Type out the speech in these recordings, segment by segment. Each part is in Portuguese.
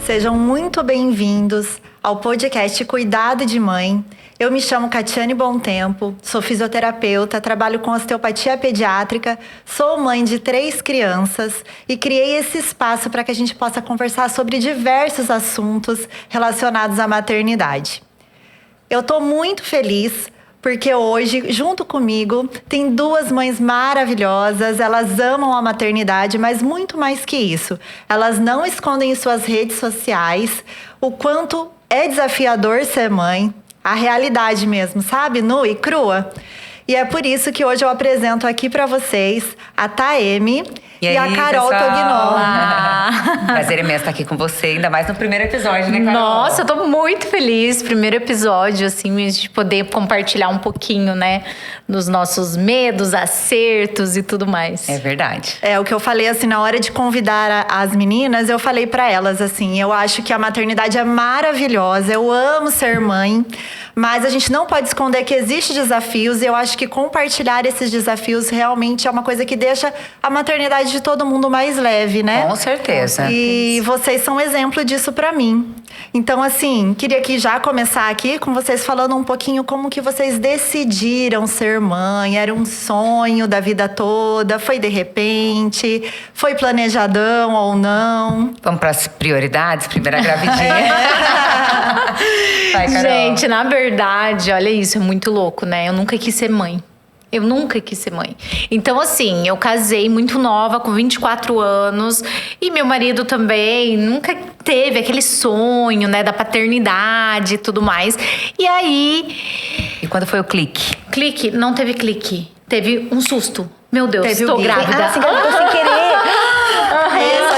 Sejam muito bem-vindos ao podcast Cuidado de Mãe. Eu me chamo Catiane Bontempo, sou fisioterapeuta, trabalho com osteopatia pediátrica, sou mãe de 3 crianças e criei esse espaço para que a gente possa conversar sobre diversos assuntos relacionados à maternidade. Eu estou muito feliz porque hoje, junto comigo, tem 2 mães maravilhosas. Elas amam a maternidade, mas muito mais que isso. Elas não escondem em suas redes sociais o quanto é desafiador ser mãe. A realidade mesmo, sabe? Nua e crua. E é por isso que hoje eu apresento aqui para vocês a Taeme e a Carol Tognol. Prazer imenso estar aqui com você, ainda mais no primeiro episódio, né, Carol? Nossa, eu tô muito feliz. Primeiro episódio, assim, de poder compartilhar um pouquinho, né, dos nossos medos, acertos e tudo mais. É verdade. É, o que eu falei, assim, na hora de convidar as meninas, eu falei para elas, assim, eu acho que a maternidade é maravilhosa, eu amo ser mãe, mas a gente não pode esconder que existem desafios e eu acho que compartilhar esses desafios realmente é uma coisa que deixa a maternidade de todo mundo mais leve, né? Com certeza. E vocês são um exemplo disso pra mim. Então, assim, queria que já começar aqui com vocês falando um pouquinho como que vocês decidiram ser mãe. Era um sonho da vida toda? Foi de repente? Foi planejadão ou não? Vamos para as prioridades? Primeira gravidinha. Vai, Carol. Gente, na verdade, olha isso, é muito louco, né? Eu nunca quis ser mãe. Eu nunca quis ser mãe. Então, assim, eu casei muito nova, com 24 anos. E meu marido também nunca teve aquele sonho, né, da paternidade e tudo mais. E aí... E quando foi o clique? Clique? Não teve clique. Teve um susto. Meu Deus, Teve estou grávida. Ah, você engravidou sem querer.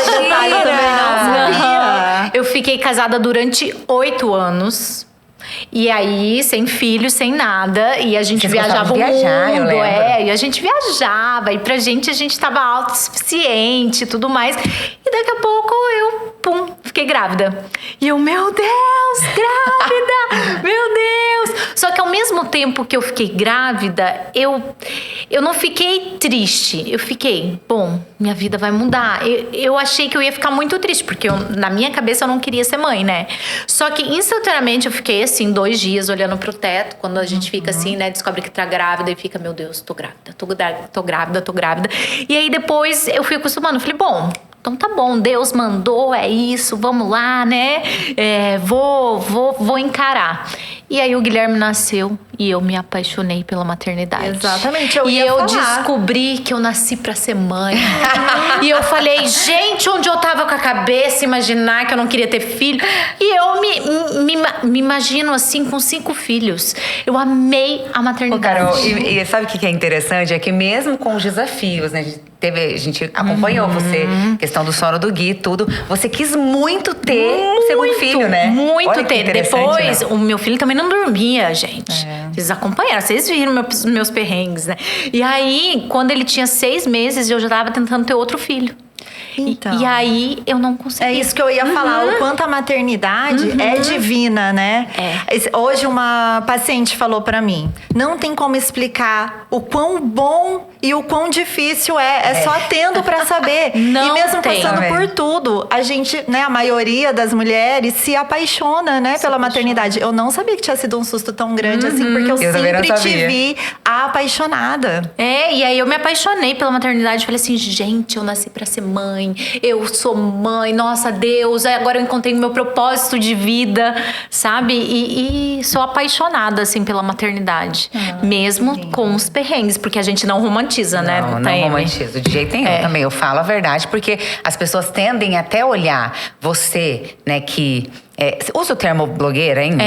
Esse detalhe eu também não sabia. Eu fiquei casada durante 8 anos. E aí, sem filho, sem nada. E a gente Vocês viajava o gostavam de viajar, eu mundo. lembro. E a gente viajava. E pra gente, a gente tava autossuficiente e tudo mais. E daqui a pouco eu, fiquei grávida. E eu, meu Deus, grávida! Meu Deus! Só que ao mesmo tempo que eu fiquei grávida, eu não fiquei triste. Eu fiquei, bom, minha vida vai mudar. Eu achei que eu ia ficar muito triste, porque na minha cabeça eu não queria ser mãe, né? Só que instantaneamente eu fiquei assim, 2 dias olhando pro teto, quando a gente fica assim, né? Descobre que tá grávida e fica, meu Deus, tô grávida. E aí depois eu fui acostumando, falei, bom, então tá bom, Deus mandou, é isso, vamos lá, né? Vou encarar. E aí o Guilherme nasceu e eu me apaixonei pela maternidade. Exatamente, eu descobri que eu nasci pra ser mãe. E eu falei, gente, onde eu tava com a cabeça, imaginar que eu não queria ter filho. E eu me imagino assim, com 5 filhos. Eu amei a maternidade. Ô, Carol, e sabe o que é interessante? É que mesmo com os desafios, né? A gente acompanhou você, questão do sono do Gui, tudo. Você quis muito ter o segundo filho, né? Muito Olha que ter. interessante, Depois, o meu filho também não dormia, gente. Vocês acompanharam, vocês viram meus perrengues, né? E aí, quando ele tinha 6 meses, eu já tava tentando ter outro filho. Então. E aí, eu não consegui. É isso que eu ia falar, o quanto a maternidade é divina, né? Hoje uma paciente falou pra mim, não tem como explicar o quão bom e o quão difícil é só tendo pra saber. Não e mesmo tem. passando por tudo, a gente, né, a maioria das mulheres se apaixona, né, pela maternidade. Eu não sabia que tinha sido um susto tão grande assim, porque eu também não sempre te sabia. vi apaixonada. E aí eu me apaixonei pela maternidade. Falei assim, gente, eu nasci pra ser mãe. Eu sou mãe, nossa Deus, agora eu encontrei o meu propósito de vida, sabe? E sou apaixonada, assim, pela maternidade. Mesmo com os perrengues, porque a gente não romantiza, né? Não romantizo de jeito nenhum também. Eu falo a verdade, porque as pessoas tendem até olhar você, né, que... usa o termo blogueira ainda?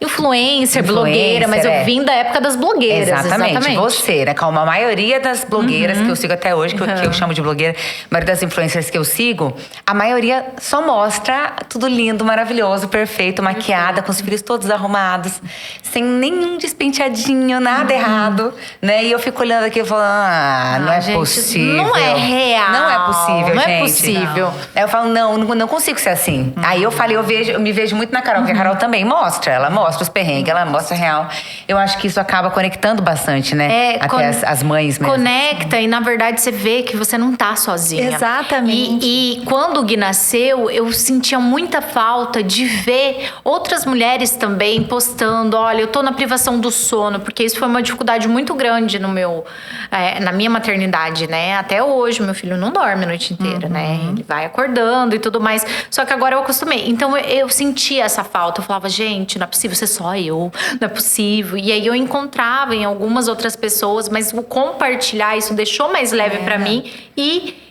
Influencer, blogueira, mas eu vim da época das blogueiras. Exatamente. Você, né? Como a maioria das blogueiras que eu sigo até hoje, que eu chamo de blogueira, a maioria das influencers que eu sigo, a maioria só mostra tudo lindo, maravilhoso, perfeito, maquiada, com os filhos todos arrumados, sem nenhum despenteadinho, nada errado, né? E eu fico olhando aqui e falando, não é gente, possível. Não é real. Não é possível, não gente. É possível. Aí eu falo, não consigo ser assim. Aí eu falei, eu me vejo muito na Carol, porque a Carol também mostra. Ela mostra os perrengues, ela mostra a real. Eu acho que isso acaba conectando bastante, né? Até as mães mesmo. Conecta e, na verdade, você vê que você não tá sozinha. Exatamente. E quando o Gui nasceu, eu sentia muita falta de ver outras mulheres também postando, olha, eu tô na privação do sono, porque isso foi uma dificuldade muito grande na minha maternidade, né? Até hoje, meu filho não dorme a noite inteira, né? Ele vai acordando e tudo mais. Só que agora eu acostumei. Então eu sentia essa falta. Eu falava, gente, não é possível ser só eu. Não é possível. E aí eu encontrava em algumas outras pessoas, mas o compartilhar isso deixou mais leve pra mim e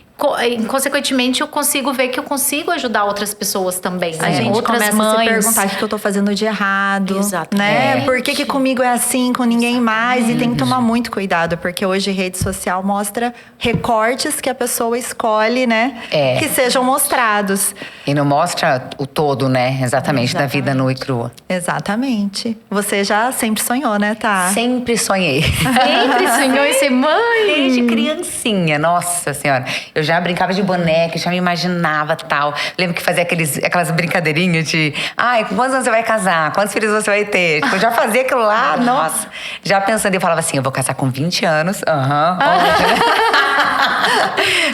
consequentemente eu consigo ver que eu consigo ajudar outras pessoas também, né? A gente outras começa mães. a se perguntar o que eu tô fazendo de errado, né? Por que comigo é assim, com ninguém mais? E tem que tomar muito cuidado, porque hoje rede social mostra recortes que a pessoa escolhe, né? Que sejam mostrados. E não mostra o todo, né? Exatamente, da vida nua e crua. Exatamente. Você já sempre sonhou, né, Tá? Sempre sonhei. Sempre sonhou em ser mãe. Desde criancinha, nossa senhora. Eu já brincava de boneca, já me imaginava tal. Lembro que fazia aquelas brincadeirinhas de... Ai, com quantos anos você vai casar? Quantos filhos você vai ter? Tipo, eu já fazia aquilo lá, nossa. Já pensando, eu falava assim, eu vou casar com 20 anos.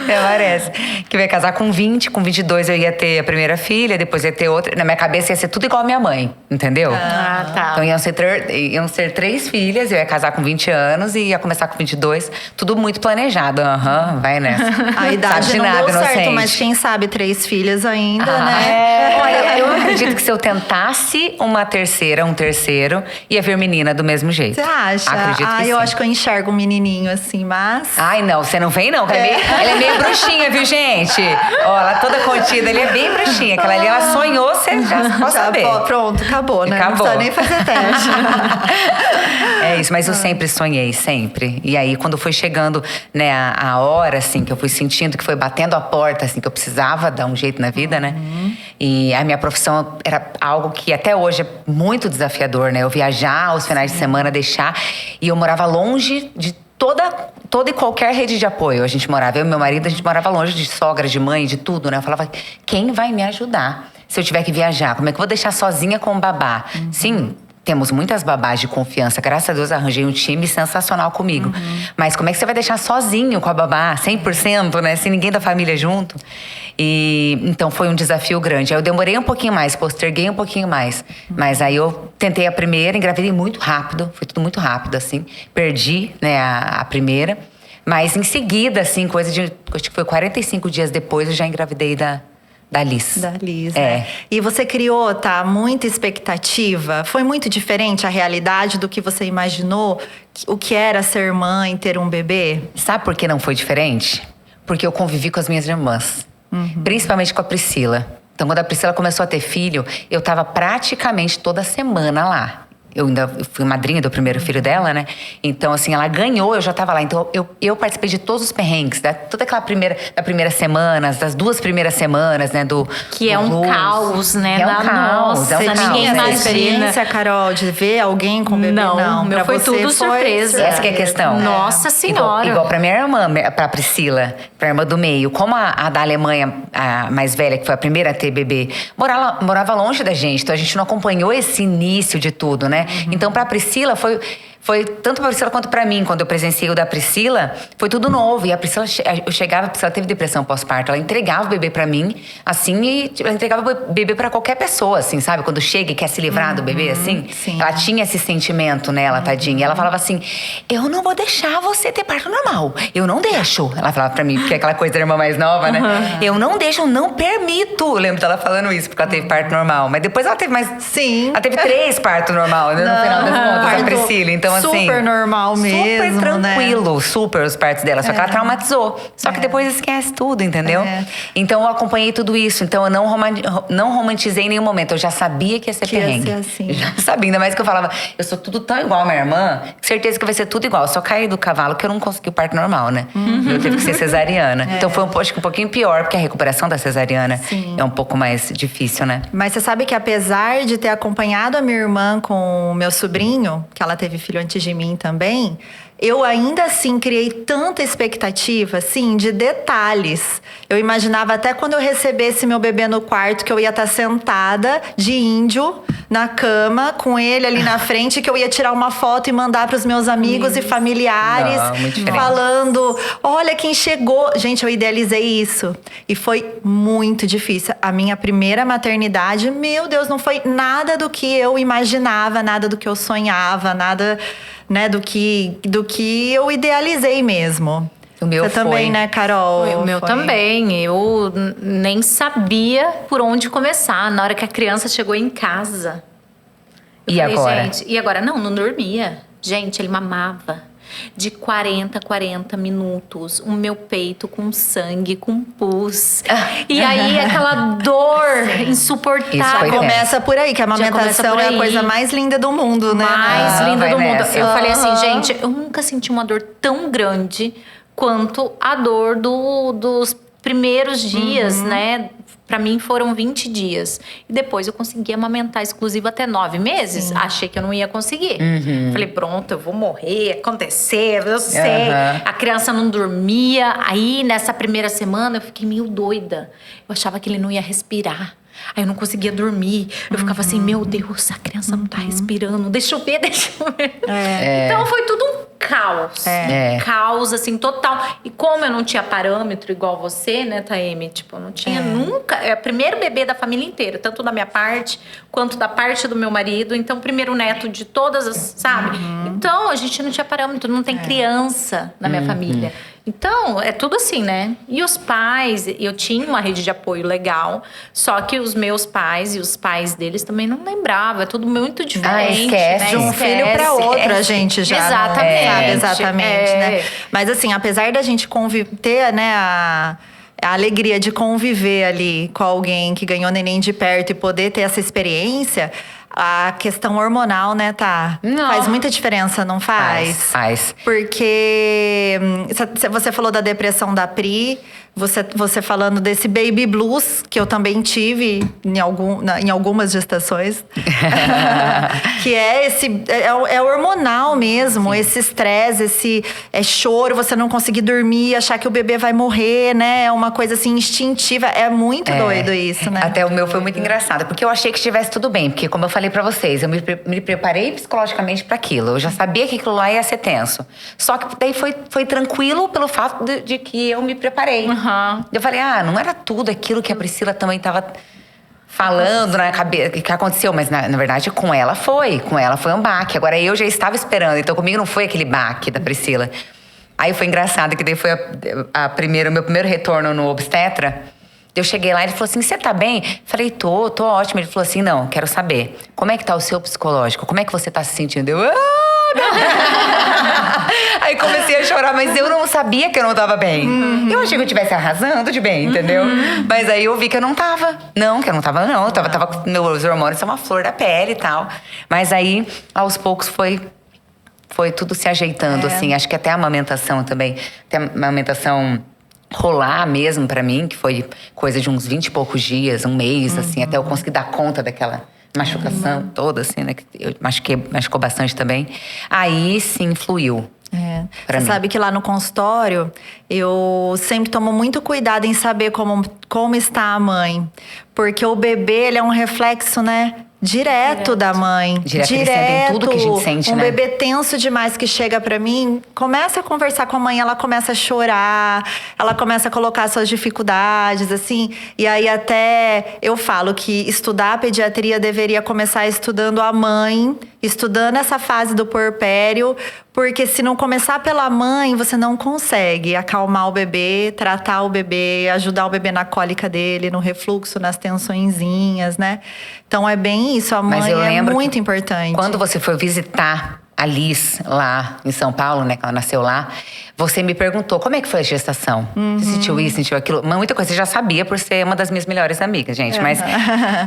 Parece. Que eu ia casar com 20, com 22 eu ia ter a primeira filha, depois ia ter outra. Na minha cabeça ia ser tudo igual a minha mãe, entendeu? Tá. Então iam ser 3 filhas, eu ia casar com 20 anos e ia começar com 22. Tudo muito planejado. Vai nessa. A idade Sabe de não nada, deu certo, inocente. mas quem sabe 3 filhas ainda, né? Olha, eu acredito que se eu tentasse um terceiro, ia vir menina do mesmo jeito. Você acha? Acredito que eu sim. acho que eu enxergo um menininho assim, mas... Ai, não, você não vem não. Ela é meio bruxinha, viu, gente? Ó, ela toda contida, ele é bem bruxinha. Aquela ali, ela sonhou, você já pode saber. Pronto, acabou, né? Acabou. Não precisa nem fazer teste. É isso, mas eu sempre sonhei, sempre. E aí, quando foi chegando, né, a hora, assim, que eu fui sentindo que foi batendo a porta, assim, que eu precisava dar um jeito na vida, né? E a minha profissão era algo que até hoje é muito desafiador, né? Eu viajar aos finais de semana, deixar. E eu morava longe de toda e qualquer rede de apoio. A gente morava, eu e meu marido, a gente morava longe de sogra, de mãe, de tudo, né? Eu falava, quem vai me ajudar se eu tiver que viajar? Como é que eu vou deixar sozinha com o babá? Sim, temos muitas babás de confiança. Graças a Deus, arranjei um time sensacional comigo. Mas como é que você vai deixar sozinho com a babá, 100%, né? Sem ninguém da família junto? E então foi um desafio grande. Aí eu demorei um pouquinho mais, posterguei um pouquinho mais. Mas aí eu tentei a primeira, engravidei muito rápido. Foi tudo muito rápido, assim. Perdi, né, a primeira. Mas em seguida, assim, coisa de... Acho que foi 45 dias depois, eu já engravidei da Liz. Da Liz, né? E você criou, tá, muita expectativa. Foi muito diferente a realidade do que você imaginou? O que era ser mãe, ter um bebê? Sabe por que não foi diferente? Porque eu convivi com as minhas irmãs. Principalmente com a Priscila. Então, quando a Priscila começou a ter filho, eu tava praticamente toda semana lá. Eu fui madrinha do primeiro filho dela, né? Então, assim, ela ganhou, eu já tava lá. Então, eu participei de todos os perrengues, toda aquela primeira semana, das 2 primeiras semanas, né? Que é um caos, né? É um caos, Nossa, é um Você caos. tinha essa Imagina. experiência, Carol, de ver alguém com bebê? Não, meu pra foi você tudo surpresa. Essa que é a questão. Nossa Senhora. Igual pra minha irmã, pra Priscila, pra irmã do meio. Como a da Alemanha, a mais velha, que foi a primeira a ter bebê, morava longe da gente. Então, a gente não acompanhou esse início de tudo, né? Então, pra Priscila, foi tanto pra Priscila quanto pra mim. Quando eu presenciei o da Priscila, foi tudo novo. E a Priscila, eu chegava, a Priscila teve depressão pós-parto. Ela entregava o bebê pra mim, assim, e ela entregava o bebê pra qualquer pessoa, assim, sabe? Quando chega e quer se livrar do bebê, assim. Sim. Ela tinha esse sentimento nela, tadinha. E ela falava assim, eu não vou deixar você ter parto normal. Eu não deixo. Ela falava pra mim, porque é aquela coisa da irmã mais nova, né? Eu não deixo, eu não permito. Eu lembro dela falando isso, porque ela teve parto normal. Mas depois ela teve mais... Sim. Ela teve 3 partos normal, né? No final das contas, a Priscila. Então, assim... Super normal mesmo, super tranquilo, né? super os partos dela. Só que ela traumatizou. Só que depois esquece tudo, entendeu? Então eu acompanhei tudo isso. Então eu não romantizei em nenhum momento. Eu já sabia que ia ser perrengue. Ia ser assim. Já sabia. Ainda mais que eu falava, eu sou tudo tão igual a minha irmã, que certeza que vai ser tudo igual. Só caí do cavalo que eu não consegui o parto normal, né? Eu teve que ser cesariana. Então foi acho que um pouquinho pior, porque a recuperação da cesariana é um pouco mais difícil, né? Mas você sabe que apesar de ter acompanhado a minha irmã com o meu sobrinho, que ela teve filho antes de mim também, eu ainda assim criei tanta expectativa, assim, de detalhes. Eu imaginava até quando eu recebesse meu bebê no quarto que eu ia estar sentada de índio na cama com ele ali na frente, que eu ia tirar uma foto e mandar para os meus amigos e familiares, Não, muito diferente. falando: olha quem chegou. Gente, eu idealizei isso e foi muito difícil. A minha primeira maternidade, meu Deus, não foi nada do que eu imaginava, nada do que eu sonhava, nada, né, do que eu idealizei mesmo. O meu Você foi. também, né, Carol? O meu Foi. também. Eu nem sabia por onde começar. Na hora que a criança chegou em casa. Eu E falei, agora? Gente, e agora? Não dormia. Gente, ele mamava. De 40 a 40 minutos. O meu peito com sangue, com pus. E aí, aquela dor Isso insuportável. foi Começa por aí, que a começa amamentação por é a aí. coisa mais linda do mundo, né? Mais Ah, linda vai do mundo. nessa. Eu falei assim, Aham. gente, eu nunca senti uma dor tão grande quanto a dor dos primeiros dias, né? Pra mim foram 20 dias. E depois eu consegui amamentar exclusivo até 9 meses. Achei que eu não ia conseguir. Falei, pronto, eu vou morrer, acontecer, eu sei. Aham. A criança não dormia. Aí, nessa primeira semana, eu fiquei meio doida. Eu achava que ele não ia respirar. Aí eu não conseguia dormir. Eu ficava assim, meu Deus, a criança não tá respirando. Deixa eu ver, deixa eu ver. Então foi tudo um caos. É. Caos, assim, total. E como eu não tinha parâmetro igual você, né, Taeme? Tipo, eu não tinha nunca... É o primeiro bebê da família inteira. Tanto da minha parte, quanto da parte do meu marido. Então, primeiro neto de todas as... Sabe? Então, a gente não tinha parâmetro. Não tem criança na minha família. Então, é tudo assim, né? E os pais, eu tinha uma rede de apoio legal, só que os meus pais e os pais deles também não lembravam. É tudo muito diferente. esquece. né? De um filho para outro, a gente já Exatamente. não sabe exatamente, É. né? Mas assim, apesar da gente ter, né, a alegria de conviver ali com alguém que ganhou neném de perto e poder ter essa experiência, a questão hormonal, né, tá? Não. Faz muita diferença, não faz? Faz. Porque você falou da depressão da Pri, você falando desse baby blues, que eu também tive em algumas gestações. Que é é hormonal mesmo, esse estresse, esse choro, você não conseguir dormir, achar que o bebê vai morrer, né? É uma coisa assim instintiva. É muito doido isso, né? Até o meu foi muito engraçado, porque eu achei que estivesse tudo bem. Porque, como eu falei pra vocês, eu me preparei psicologicamente pra aquilo. Eu já sabia que aquilo lá ia ser tenso. Só que daí foi tranquilo pelo fato de que eu me preparei. Eu falei, não era tudo aquilo que a Priscila também tava falando na cabeça, que aconteceu. Mas, na verdade, com ela foi um baque. Agora, eu já estava esperando. Então, comigo não foi aquele baque da Priscila. Aí foi engraçado, que daí foi o meu primeiro retorno no obstetra. Eu cheguei lá e ele falou assim, você tá bem? Falei, tô ótimo. Ele falou assim, não, quero saber, como é que tá o seu psicológico? Como é que você tá se sentindo? Eu, Aí comecei a chorar, mas eu não sabia que eu não tava bem. Eu achei que eu estivesse arrasando de bem, entendeu? Mas aí eu vi que eu não tava. Não, que eu não tava, não. Eu tava meus hormônios são uma flor da pele e tal. Mas aí, aos poucos, foi tudo se ajeitando, assim. Acho que até a amamentação também. Até a amamentação rolar mesmo pra mim, que foi coisa de uns 20 e poucos dias, um mês, assim, até eu conseguir dar conta daquela machucação toda, assim, né? Que eu machucou bastante também. Aí sim fluiu. Pra Você mim. sabe que lá no consultório, eu sempre tomo muito cuidado em saber como está a mãe. Porque o bebê, ele é um reflexo, né? Direto da mãe. Direto, eles sentem tudo que a gente sente, um né? bebê tenso demais que chega pra mim, começa a conversar com a mãe, ela começa a chorar, ela começa a colocar suas dificuldades, assim. E aí até eu falo que estudar a pediatria deveria começar estudando a mãe, estudando essa fase do puerpério, porque se não começar pela mãe, você não consegue acalmar o bebê, tratar o bebê, ajudar o bebê na cólica dele, no refluxo, nas tensõezinhas, né? Então é bem isso, a Mas mãe eu é lembro muito que importante. Quando você foi visitar a Liz lá em São Paulo, né? Que ela nasceu lá. Você me perguntou como é que foi a gestação. Você sentiu isso, sentiu aquilo? Muita coisa você já sabia por ser uma das minhas melhores amigas, gente. Mas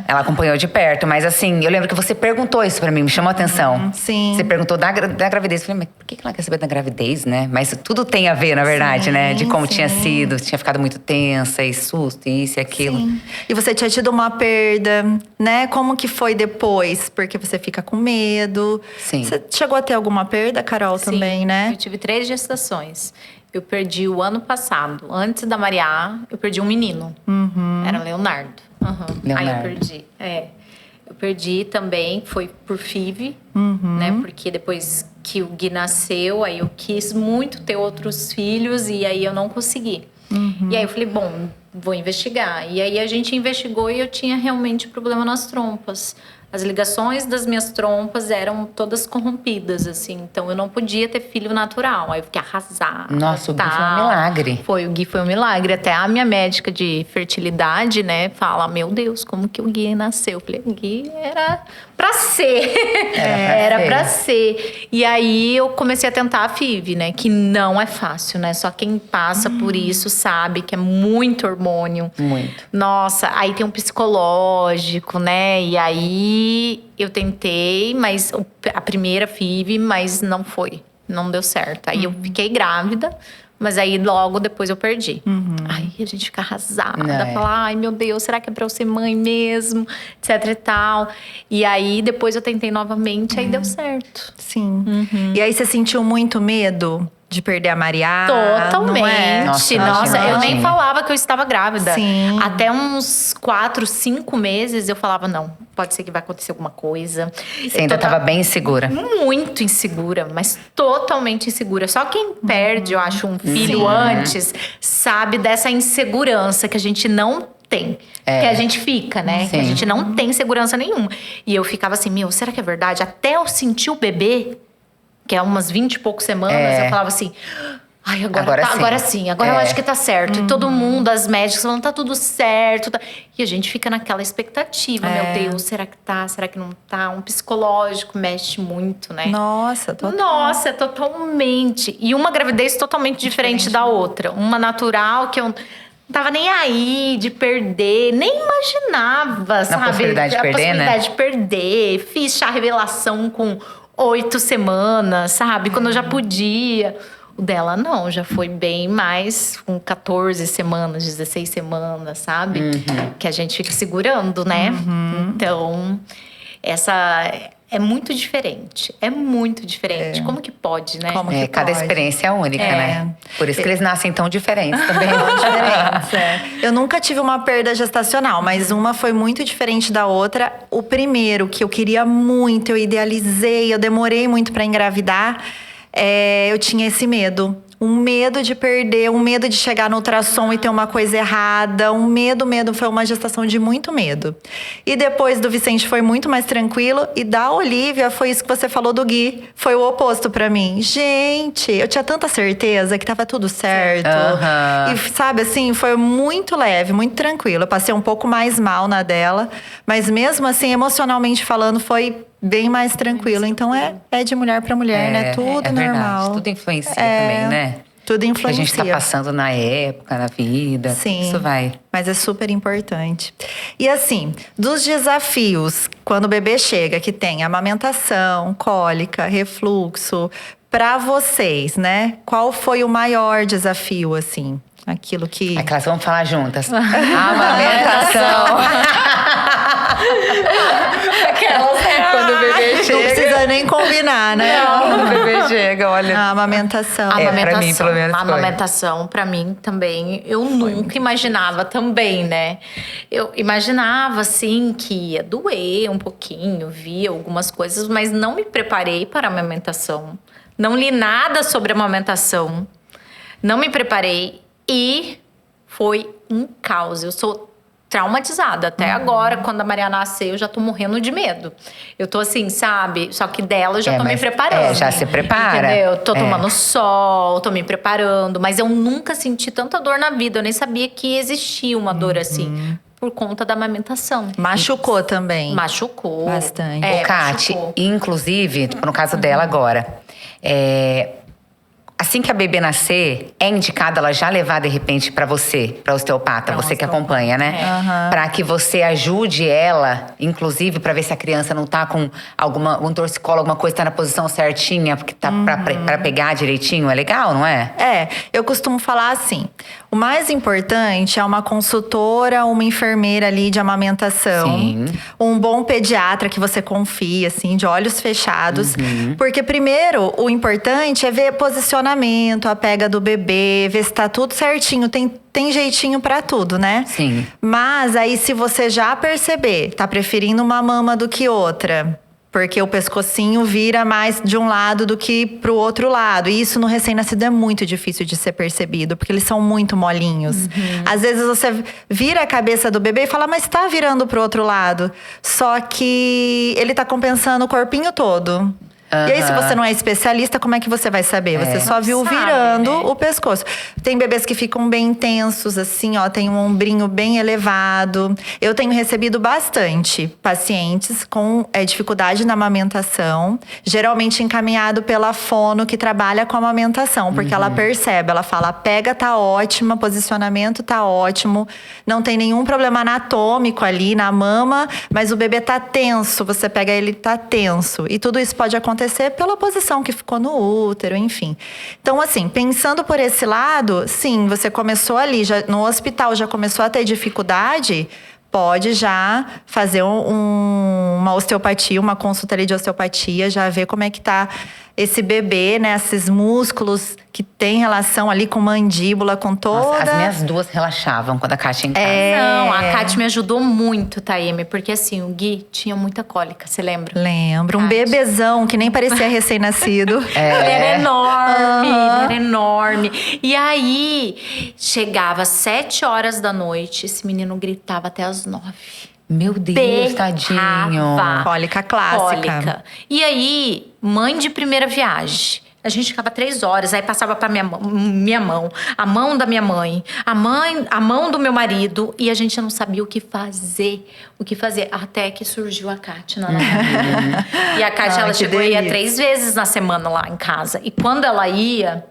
ela acompanhou de perto. Mas assim, eu lembro que você perguntou isso pra mim, me chamou a atenção. Sim. Você perguntou da gravidez. Eu falei, mas por que ela quer saber da gravidez, né? Mas tudo tem a ver, na verdade, né? De como tinha sido. Tinha ficado muito tensa, e susto, isso e aquilo. Sim. E você tinha tido uma perda, né? Como que foi depois? Porque você fica com medo. Sim. Você chegou a ter alguma perda, Carol, Sim, também, né? Eu tive 3 gestações. Eu perdi o ano passado. Antes da Maria, eu perdi um menino. Era Leonardo. Aí eu Leonardo. perdi. Eu perdi também, foi por FIV, né? Porque depois que o Gui nasceu, aí eu quis muito ter outros filhos e aí eu não consegui. E aí eu falei, bom, vou investigar. E aí a gente investigou e eu tinha realmente problema nas trompas. As ligações das minhas trompas eram todas corrompidas, assim. Então, eu não podia ter filho natural. Aí eu fiquei arrasada. Nossa, o Gui foi um milagre. O Gui foi um milagre. Até a minha médica de fertilidade, né, fala: meu Deus, como que o Gui nasceu? Eu falei, o Gui era pra ser. Era pra ser. E aí, eu comecei a tentar a FIV, né, que não é fácil, né? Só quem passa por isso sabe que é muito hormônio. Muito. Nossa, aí tem um psicológico, né? E aí eu tentei, mas a primeira FIV, mas não foi. Não deu certo. Aí eu fiquei grávida, mas aí logo depois eu perdi. Aí a gente fica arrasada, fala, ai meu Deus, será que é pra eu ser mãe mesmo? Etc e tal. E aí depois eu tentei novamente, aí deu certo. Sim. E aí você sentiu muito medo de perder a Maria? Totalmente. Não é? Nossa, eu nem imagina. falava que eu estava grávida. Sim. Até uns 4, 5 meses eu falava, não, pode ser que vai acontecer alguma coisa. Você ainda estava bem insegura. Muito insegura, mas totalmente insegura. Só quem perde, eu acho, um filho antes, sabe dessa insegurança que a gente não tem. Que a gente fica, né? Que a Sim. gente não tem segurança nenhuma. E eu ficava assim, meu, será que é verdade? Até eu sentir o bebê, que é umas 20 e poucas semanas, eu falava assim, ai, agora sim, agora eu acho que tá certo. E todo mundo, as médicas falando, tá tudo certo. E a gente fica naquela expectativa, meu Deus, será que tá? Será que não tá? Um psicológico mexe muito, né? Nossa, total. Nossa, totalmente. E uma gravidez totalmente diferente da outra. Uma natural que eu não tava nem aí de perder, nem imaginava, sabe? possibilidade de a perder, possibilidade né? de perder. Fiz chá revelação com 8 semanas, sabe? Quando eu já podia. O dela não, já foi bem mais, com 14 semanas, 16 semanas, sabe? Que a gente fica segurando, né? Então, essa é muito diferente. É muito diferente. Como que pode, né? Como que Cada pode? experiência é única, né? Por isso que eles nascem tão diferentes também. Diferentes. Eu nunca tive uma perda gestacional, mas uma foi muito diferente da outra. O primeiro, que eu queria muito, eu idealizei, eu demorei muito pra engravidar, eu tinha esse medo. Um medo de perder, um medo de chegar no ultrassom e ter uma coisa errada. Um medo. Foi uma gestação de muito medo. E depois do Vicente foi muito mais tranquilo. E da Olivia, foi isso que você falou do Gui. Foi o oposto pra mim. Gente, eu tinha tanta certeza que tava tudo certo. E sabe, assim, foi muito leve, muito tranquilo. Eu passei um pouco mais mal na dela. Mas mesmo assim, emocionalmente falando, foi bem mais tranquilo. Então é de mulher pra mulher, né? Tudo normal. Verdade. Tudo influencia também, né? Tudo O que a influencia. gente tá passando na época, na vida. Sim. Isso vai. Mas é super importante. E assim, dos desafios, quando o bebê chega, que tem amamentação, cólica, refluxo, pra vocês, né? Qual foi o maior desafio, assim? Aquilo que… Aquelas vamos falar juntas. Amamentação. Quando o bebê Não chega. precisa nem combinar, né? Quando o bebê chega, olha. A amamentação. pra mim, pelo menos, A foi. amamentação, pra mim, também, eu nunca imaginava também, né? Eu imaginava, assim, que ia doer um pouquinho, via algumas coisas, mas não me preparei para a amamentação. Não li nada sobre a amamentação. Não me preparei e foi um caos. Eu sou traumatizada. Até agora, quando a Maria nasceu, eu já tô morrendo de medo. Eu tô assim, sabe? Só que dela eu já tô me mas- preparando. já se prepara. Entendeu? Tô tomando sol, tô me preparando. Mas eu nunca senti tanta dor na vida. Eu nem sabia que existia uma dor assim. Por conta da amamentação. Machucou também. Machucou. Bastante. Ô, Kati, machucou. inclusive, no caso dela agora, assim que a bebê nascer, é indicado ela já levar, de repente, pra você, pra osteopata, Pra você que osteopata. acompanha, né? Pra que você ajude ela, inclusive, pra ver se a criança não tá com um torcicolo, alguma coisa, tá na posição certinha, porque tá pra pegar direitinho. É legal, não é? Eu costumo falar assim: O mais importante é uma consultora, uma enfermeira ali de amamentação. Sim. Um bom pediatra que você confia, assim, de olhos fechados. Porque primeiro, o importante é ver posicionamento, a pega do bebê, ver se tá tudo certinho. Tem jeitinho pra tudo, né? Sim. Mas aí, se você já perceber, tá preferindo uma mama do que outra, porque o pescocinho vira mais de um lado do que pro outro lado. E isso no recém-nascido é muito difícil de ser percebido, porque eles são muito molinhos. Às vezes você vira a cabeça do bebê e fala, mas tá virando pro outro lado. Só que ele tá compensando o corpinho todo. E aí, se você não é especialista, como é que você vai saber? Você só viu Sabe, virando né? o pescoço. Tem bebês que ficam bem tensos, assim, ó. Tem um ombrinho bem elevado. Eu tenho recebido bastante pacientes com dificuldade na amamentação. Geralmente encaminhado pela fono que trabalha com amamentação. Porque ela percebe, ela fala, a pega tá ótima, posicionamento tá ótimo. Não tem nenhum problema anatômico ali na mama. Mas o bebê tá tenso. Você pega ele, tá tenso. E tudo isso pode acontecer pela posição que ficou no útero, enfim. Então, assim, pensando por esse lado, sim, você começou ali, no hospital já começou a ter dificuldade, pode já fazer uma osteopatia, uma consulta ali de osteopatia, já ver como é que tá esse bebê, né? Esses músculos que tem relação ali com mandíbula, com toda… Nossa, as minhas duas relaxavam quando a Kátia em casa. Não, a Kátia me ajudou muito, Taime, porque assim, o Gui tinha muita cólica, você lembra? Lembro, um Kátia. bebezão que nem parecia recém-nascido. Ele era enorme, ele era enorme. E aí, chegava às 7 horas da noite, esse menino gritava até às 9. Meu Deus, tadinho. Berrava. Cólica clássica. Cólica. E aí, mãe de primeira viagem. A gente ficava 3 horas, aí passava pra minha mão, a mão da minha mãe, a mão do meu marido, e a gente não sabia o que fazer. Até que surgiu a Kátia na nossa vida. E a Kátia, ela chegou e ia 3 vezes na semana lá em casa. E quando ela ia,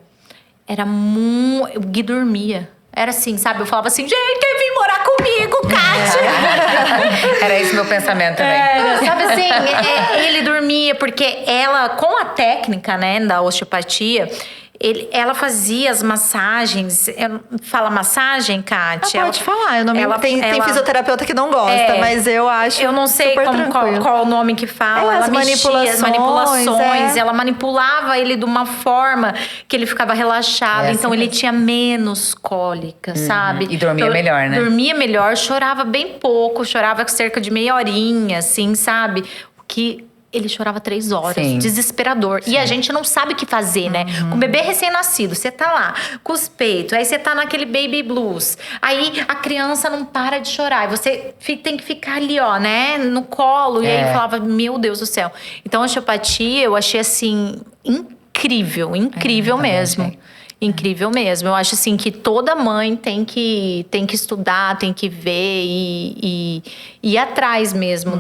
o Gui dormia. Era assim, sabe? Eu falava assim, gente, quem vem morar comigo, Kátia? Era esse meu pensamento também. Sabe assim, ele dormia, porque ela, com a técnica, né, da osteopatia, ela fazia as massagens. Fala massagem, Kátia? Pode falar, eu não tem fisioterapeuta que não gosta, mas eu acho. Eu não sei qual o nome que fala. Ela as mexia, as manipulações. é. Ela manipulava ele de uma forma que ele ficava relaxado. Assim então ele tinha menos cólica, sabe? E dormia melhor, né? Dormia melhor, chorava bem pouco, chorava cerca de meia horinha, assim, sabe? O que… Ele chorava 3 horas, Sim. desesperador. Sim. E a gente não sabe o que fazer, né? Com o bebê recém-nascido, você tá lá, com os peitos, aí você tá naquele baby blues. Aí a criança não para de chorar. E você tem que ficar ali, ó, né? No colo. E aí falava, meu Deus do céu. Então a osteopatia, eu achei assim, incrível mesmo. Achei. Incrível mesmo. Eu acho assim que toda mãe tem que estudar, tem que ver e ir atrás mesmo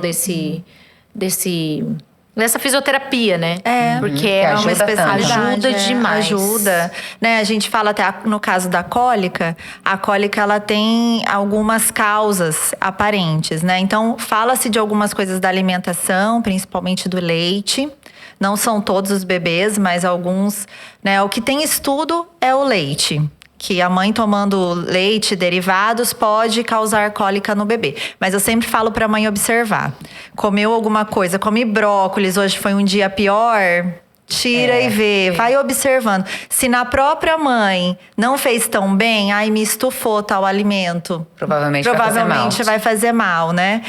dessa fisioterapia, né? Porque é uma especialidade. Ajuda demais. Ajuda. Né? A gente fala até no caso da cólica, a cólica ela tem algumas causas aparentes, né? Então, fala-se de algumas coisas da alimentação, principalmente do leite. Não são todos os bebês, mas alguns, né? O que tem estudo é o leite. Que a mãe tomando leite, derivados, pode causar cólica no bebê. Mas eu sempre falo pra mãe observar. Comeu alguma coisa, come brócolis, hoje foi um dia pior… Tira e vê, vai observando. Se na própria mãe não fez tão bem, me estufou tal alimento. Provavelmente vai fazer mal, né?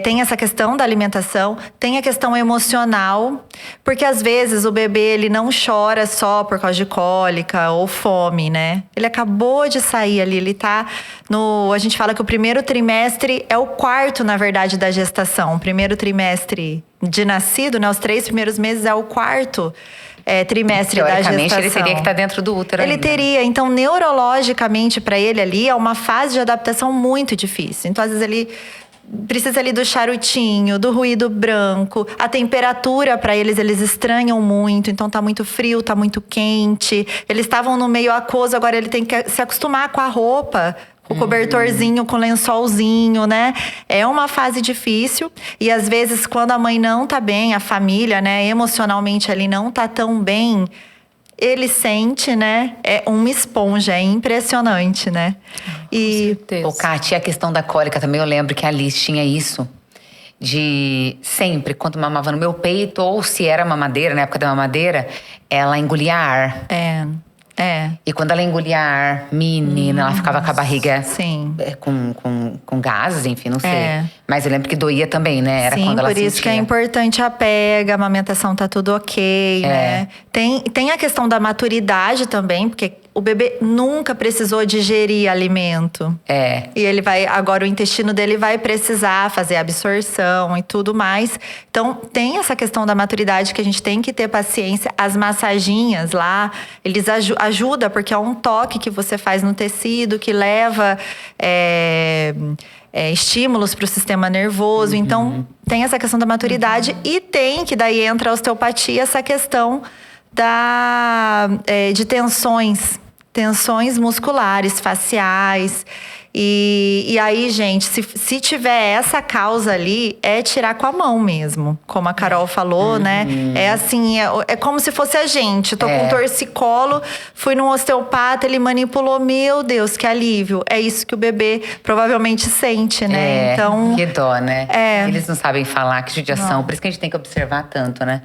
Tem essa questão da alimentação, tem a questão emocional, porque às vezes o bebê ele não chora só por causa de cólica ou fome, né? Ele acabou de sair ali, ele tá a gente fala que o primeiro trimestre é o quarto, na verdade, da gestação. O primeiro trimestre de nascido, né? Os 3 primeiros meses é o quarto trimestre da gestação. Teoricamente, ele teria que estar dentro do útero Ele ainda. teria. Então, neurologicamente, para ele ali, é uma fase de adaptação muito difícil. Então, às vezes, ele precisa ali do charutinho, do ruído branco. A temperatura, para eles estranham muito. Então, tá muito frio, tá muito quente. Eles estavam no meio aquoso, agora ele tem que se acostumar com a roupa. O cobertorzinho com lençolzinho, né? É uma fase difícil. E às vezes, quando a mãe não tá bem, a família, né, emocionalmente ali não tá tão bem, ele sente, né? É uma esponja, é impressionante, né? E Ô, Kátia, a questão da cólica também, eu lembro que a Liz tinha isso. De sempre, quando mamava no meu peito, ou se era mamadeira, na época da mamadeira, ela engolia ar. é. E quando ela engolia ar, menina, ela ficava com a barriga Sim. com gases, enfim, não sei. É. Mas eu lembro que doía também, né? Era Sim, quando ela por isso que é sentia. importante a pega, a amamentação tá tudo ok, né? Tem a questão da maturidade também, porque o bebê nunca precisou digerir alimento. É. E ele vai, agora o intestino dele vai precisar fazer absorção e tudo mais. Então, tem essa questão da maturidade que a gente tem que ter paciência. As massaginhas lá, eles ajudam, porque é um toque que você faz no tecido que leva estímulos para o sistema nervoso. Então, tem essa questão da maturidade e tem, que daí entra a osteopatia, essa questão de tensões musculares, faciais. E aí, gente, se tiver essa causa ali, é tirar com a mão mesmo. Como a Carol falou, né? É assim, é como se fosse a gente. Tô com um torcicolo, fui num osteopata, ele manipulou. Meu Deus, que alívio. É isso que o bebê provavelmente sente, né? Então, que dó, né? Eles não sabem falar, que judiação. Por isso que a gente tem que observar tanto, né?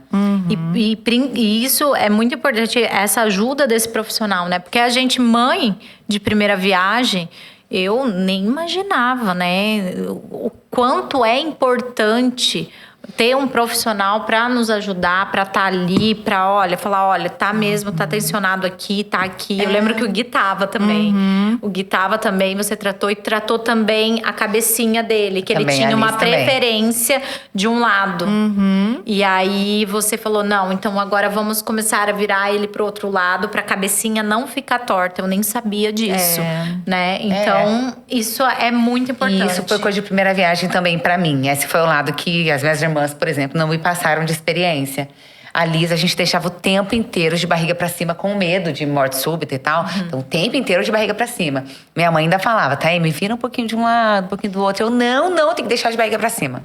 E isso é muito importante, essa ajuda desse profissional, né? Porque a gente, mãe de primeira viagem, eu nem imaginava, né? O quanto é importante ter um profissional para nos ajudar, para estar ali, para falar, olha, tá mesmo, tá tensionado aqui, tá aqui. Eu lembro que o Gui tava também. O Gui tava também, você tratou, e tratou também a cabecinha dele, que Também, ele tinha uma a Liz também. preferência de um lado. E aí você falou, não, então agora vamos começar a virar ele pro outro lado, pra cabecinha não ficar torta. Eu nem sabia disso, né? Então, isso é muito importante. E isso foi coisa de primeira viagem também pra mim. Esse foi o lado que as minhas irmãs, por exemplo, não me passaram de experiência. A Liz, a gente deixava o tempo inteiro de barriga pra cima com medo de morte súbita e tal. Então, o tempo inteiro de barriga pra cima. Minha mãe ainda falava, tá, me vira um pouquinho de um lado, um pouquinho do outro. Eu, não, tem que deixar de barriga pra cima.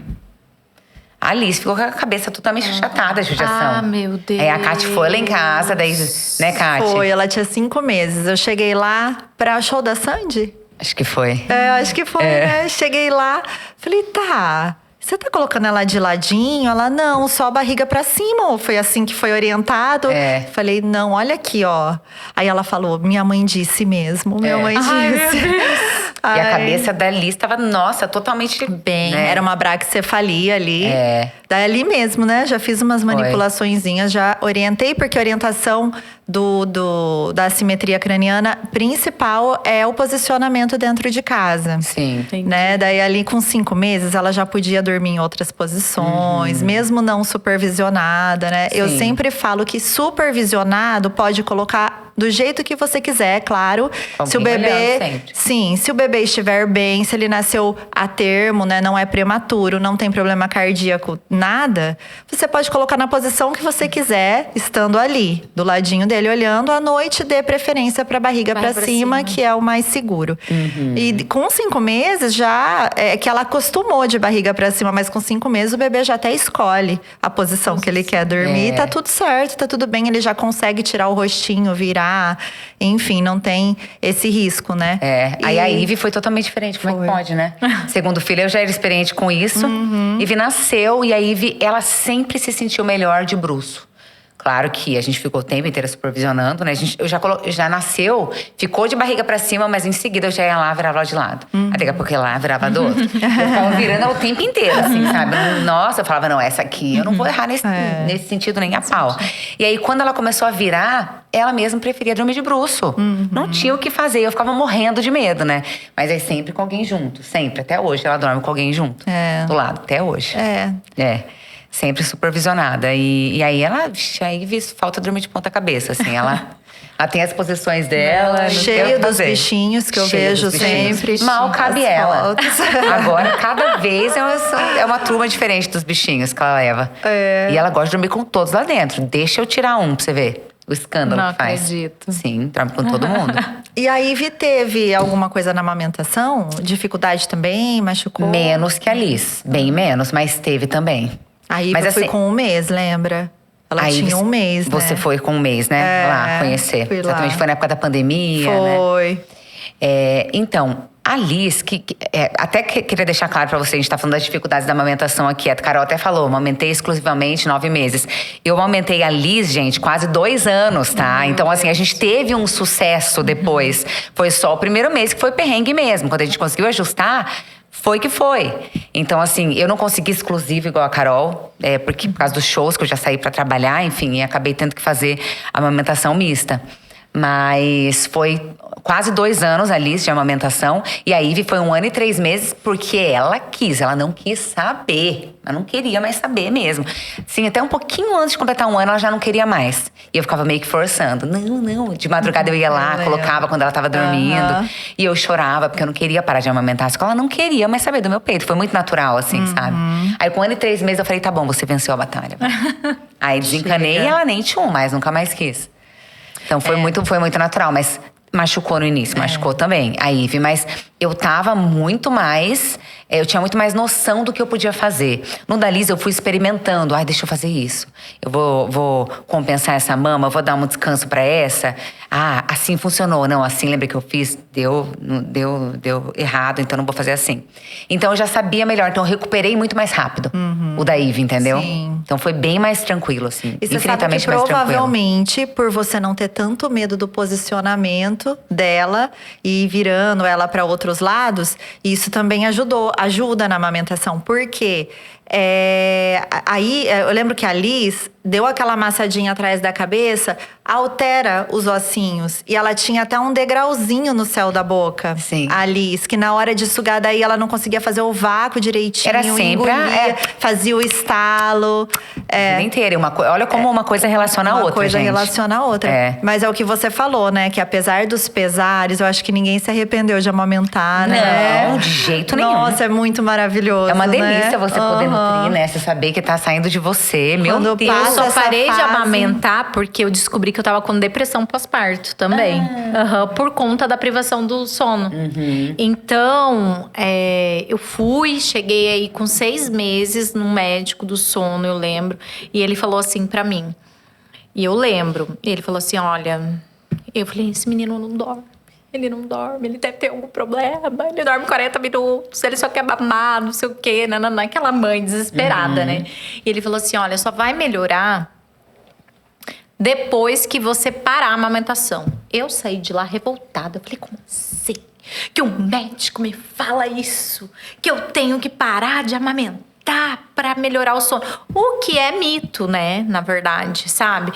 A Liz ficou com a cabeça totalmente achatada, a judiação. Ah, meu Deus. Aí a Kátia foi lá em casa, daí, né, Kátia? foi, ela tinha 5 meses. Eu cheguei lá pra show da Sandy. Acho que foi. Acho que foi, né? Cheguei lá, falei, tá, você tá colocando ela de ladinho? Ela, não, só a barriga pra cima. Ou foi assim que foi orientado? Falei, não, olha aqui, ó. Aí ela falou, minha mãe disse mesmo. Minha mãe disse. Ai, meu Deus. E a cabeça da Liz tava, nossa, totalmente Bem, né? era uma braquicefalia ali. Daí ali mesmo, né? Já fiz umas manipulaçõezinhas, já orientei, porque a orientação da assimetria craniana principal é o posicionamento dentro de casa. Sim. Né? Daí ali com 5 meses ela já podia dormir em outras posições, mesmo não supervisionada, né? Eu Sim. sempre falo que supervisionado pode colocar do jeito que você quiser, claro. Se o Alguém bebê, olhando sempre. sim, se o bebê estiver bem, se ele nasceu a termo, né, não é prematuro, não tem problema cardíaco, nada, você pode colocar na posição que você quiser, estando ali, do ladinho dele, olhando. À noite, dê preferência para barriga para cima, que é o mais seguro. E com 5 meses já é que ela acostumou de barriga para cima, mas com 5 meses o bebê já até escolhe a posição que ele quer dormir. Tá tudo certo, tá tudo bem, ele já consegue tirar o rostinho, virar, enfim, não tem esse risco, né? Aí a Ivy foi totalmente diferente. Como é que pode, né? Segundo filho, eu já era experiente com isso. Ivy nasceu e a Ivy, ela sempre se sentiu melhor de bruço. Claro que a gente ficou o tempo inteiro supervisionando, né? Já nasceu, ficou de barriga pra cima, mas em seguida eu já ia lá, virava ela de lado. Aí daqui a pouco eu ia lá, virava do outro. Eu ficava virando o tempo inteiro, assim, sabe? Nossa, eu falava, não, essa aqui eu não vou errar nesse sentido nem a pau. E aí, quando ela começou a virar, ela mesma preferia dormir de bruço. Não tinha o que fazer, eu ficava morrendo de medo, né? Mas é sempre com alguém junto, sempre. Até hoje ela dorme com alguém junto, do lado, até hoje. Sempre supervisionada. E aí ela, aí falta dormir de ponta cabeça, assim. Ela tem as posições dela. Cheio dos bichinhos que eu vejo sempre. Mal cabe ela. Agora, cada vez é uma turma diferente dos bichinhos que ela leva. E ela gosta de dormir com todos lá dentro. Deixa eu tirar um pra você ver o escândalo Não que faz. acredito. Sim, dorme com todo mundo. E a Ivy teve alguma coisa na amamentação? Dificuldade também? Machucou? Menos que a Liz. Bem menos, mas teve também. A Ivy Mas foi assim, com 1 mês, lembra? Ela Aí tinha um mês, né? Você foi com um mês, né? Lá conhecer. Fui lá. Exatamente, foi na época da pandemia, né? Foi. Então, a Liz, até queria deixar claro pra você, a gente tá falando das dificuldades da amamentação aqui. A Carol até falou, amamentei exclusivamente 9 meses. Eu amamentei a Liz, gente, quase 2 anos, tá? Então, assim, a gente teve um sucesso depois. Foi só o primeiro mês que foi perrengue mesmo. Quando a gente conseguiu ajustar, foi que foi. Então, assim, eu não consegui exclusivo igual a Carol, porque por causa dos shows que eu já saí pra trabalhar, enfim, e acabei tendo que fazer a amamentação mista. Mas foi quase 2 anos a Liz de amamentação. E a Ivy foi 1 ano e 3 meses porque ela quis. Ela não quis saber. Ela não queria mais saber mesmo. Sim, até um pouquinho antes de completar 1 ano, ela já não queria mais. E eu ficava meio que forçando. Não. De madrugada eu ia lá, colocava quando ela tava dormindo. E eu chorava porque eu não queria parar de amamentar. Só que ela não queria mais saber do meu peito. Foi muito natural, assim, sabe? Aí com 1 ano e 3 meses eu falei, tá bom, você venceu a batalha. Aí desencanei e ela nem tinha mais, nunca mais quis. Então foi muito natural, mas machucou no início, machucou também a Ivy, mas eu tava muito mais, eu tinha muito mais noção do que eu podia fazer. No da Liz eu fui experimentando, deixa eu fazer isso. Eu vou compensar essa mama, vou dar um descanso pra essa. Assim funcionou. Não, assim lembra que eu fiz, deu errado, então não vou fazer assim. Então eu já sabia melhor, então eu recuperei muito mais rápido o da Ivy, entendeu? Sim. Então foi bem mais tranquilo, assim, E você sabe que infinitamente mais tranquilo. provavelmente, por você não ter tanto medo do posicionamento dela e virando ela para outros lados, isso também ajuda na amamentação. Por quê? Aí eu lembro que a Liz deu aquela amassadinha atrás da cabeça, altera os ossinhos. E ela tinha até um degrauzinho no céu da boca. Sim. A Liz, que na hora de sugar daí ela não conseguia fazer o vácuo direitinho. Era sempre engolia, fazia o estalo. A vida inteira. Olha como uma coisa relaciona a outra, Uma coisa gente. relaciona a outra. Mas é o que você falou, né? Que apesar dos pesares, eu acho que ninguém se arrependeu de amamentar, né? Não, de jeito nenhum. Nossa, é muito maravilhoso, É uma delícia né? você poder nutrir, né? Você saber que tá saindo de você. Meu Quando Deus. Eu só essa parei de fase. amamentar porque eu descobri que eu tava com depressão pós-parto também. Por conta da privação do sono. Então, eu cheguei aí com 6 meses no médico do sono, eu lembro. E ele falou assim pra mim. E eu lembro. Ele falou assim, olha… Eu falei, esse menino não dorme. Ele não dorme, ele deve ter algum problema. Ele dorme 40 minutos, ele só quer mamar, não sei o quê. Nananã, aquela mãe desesperada, né? E ele falou assim, olha, só vai melhorar depois que você parar a amamentação. Eu saí de lá revoltada. Eu falei, como assim? Que o médico me fala isso? Que eu tenho que parar de amamentar para melhorar o sono. O que é mito, né? Na verdade, sabe?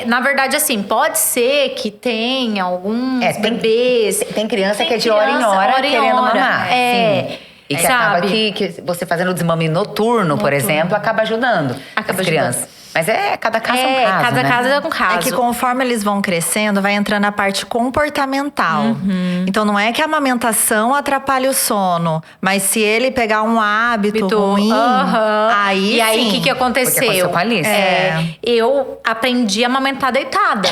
Na verdade, assim, pode ser que tenha alguns bebês… Tem criança que é de hora em hora querendo mamar. Sim. E que acaba que você fazendo o desmame noturno, por exemplo, acaba ajudando as crianças. Mas cada caso é um caso, cada né? caso é um caso. É que conforme eles vão crescendo, vai entrando a parte comportamental. Então não é que a amamentação atrapalhe o sono, mas se ele pegar um hábito ruim, aí E aí, o sim. que aconteceu? Porque aconteceu com a Alice. Eu aprendi a amamentar deitada.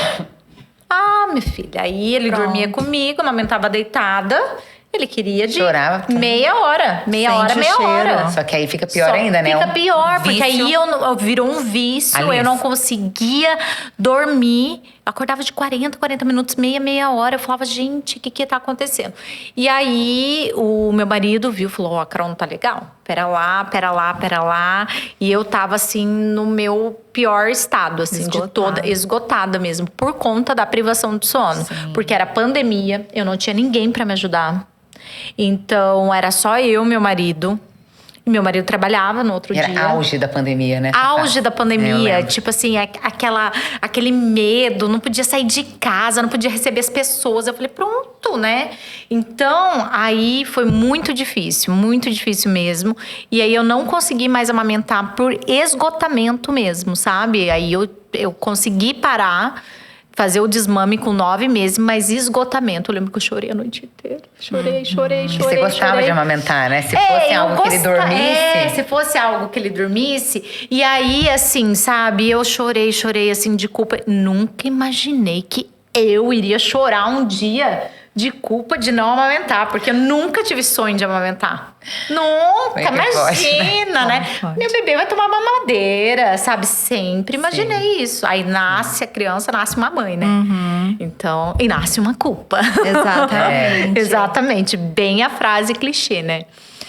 Minha filha. Aí ele dormia comigo, amamentava deitada. Ele queria de Chorava. meia hora. Meia Sente hora, o meia cheiro. hora. Só que aí fica pior Só ainda, né? Fica pior, porque aí vício. virou um vício. Alice. Eu não conseguia dormir. Eu acordava de 40 minutos, meia hora. Eu falava, gente, o que tá acontecendo? E aí, o meu marido viu, falou, a Carol não tá legal. Pera lá. E eu tava, assim, no meu pior estado, assim, esgotada mesmo. Por conta da privação do sono. Sim. Porque era pandemia, eu não tinha ninguém pra me ajudar. Então, era só eu e meu marido. E meu marido trabalhava no outro dia. Era auge da pandemia, né? Auge da eu pandemia. lembro. Tipo assim, aquele medo. Não podia sair de casa, não podia receber as pessoas. Eu falei, pronto, né? Então, aí foi muito difícil mesmo. E aí eu não consegui mais amamentar por esgotamento mesmo, sabe? Aí eu consegui parar, fazer o desmame com 9 meses, mas esgotamento. Eu lembro que eu chorei a noite inteira. Chorei. E você gostava de amamentar, né? Se fosse algo que ele dormisse. Se fosse algo que ele dormisse. E aí, assim, sabe? Eu chorei, assim, de culpa. Nunca imaginei que eu iria chorar um dia de culpa de não amamentar, porque eu nunca tive sonho de amamentar. Nunca, imagina, né? Meu bebê vai tomar mamadeira, sabe? Sempre imaginei isso. Aí nasce a criança, nasce uma mãe, né? Então, e nasce uma culpa. Exatamente. Exatamente, bem a frase clichê, né?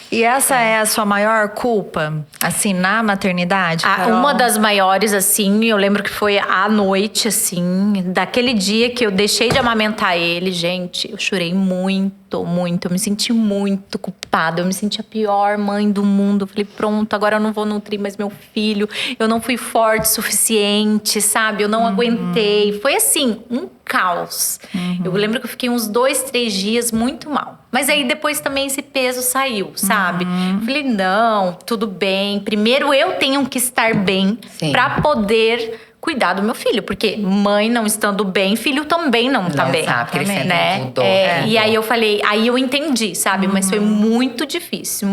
E essa é a sua maior culpa, assim, na maternidade, Carol? Uma das maiores, assim, eu lembro que foi à noite, assim, daquele dia que eu deixei de amamentar ele, gente, eu chorei muito, muito. Eu me senti muito culpada, eu me senti a pior mãe do mundo. Eu falei, pronto, agora eu não vou nutrir mais meu filho. Eu não fui forte o suficiente, sabe? Eu não aguentei. Foi assim, um caos. Eu lembro que eu fiquei uns 2, 3 dias muito mal. Mas aí depois também esse peso saiu, sabe? Falei, não, tudo bem. Primeiro eu tenho que estar bem pra poder cuidar do meu filho. Porque mãe não estando bem, filho também não tá bem. Sabe, porque ele sente né? tudo. E aí eu falei, aí eu entendi, sabe? Mas foi muito difícil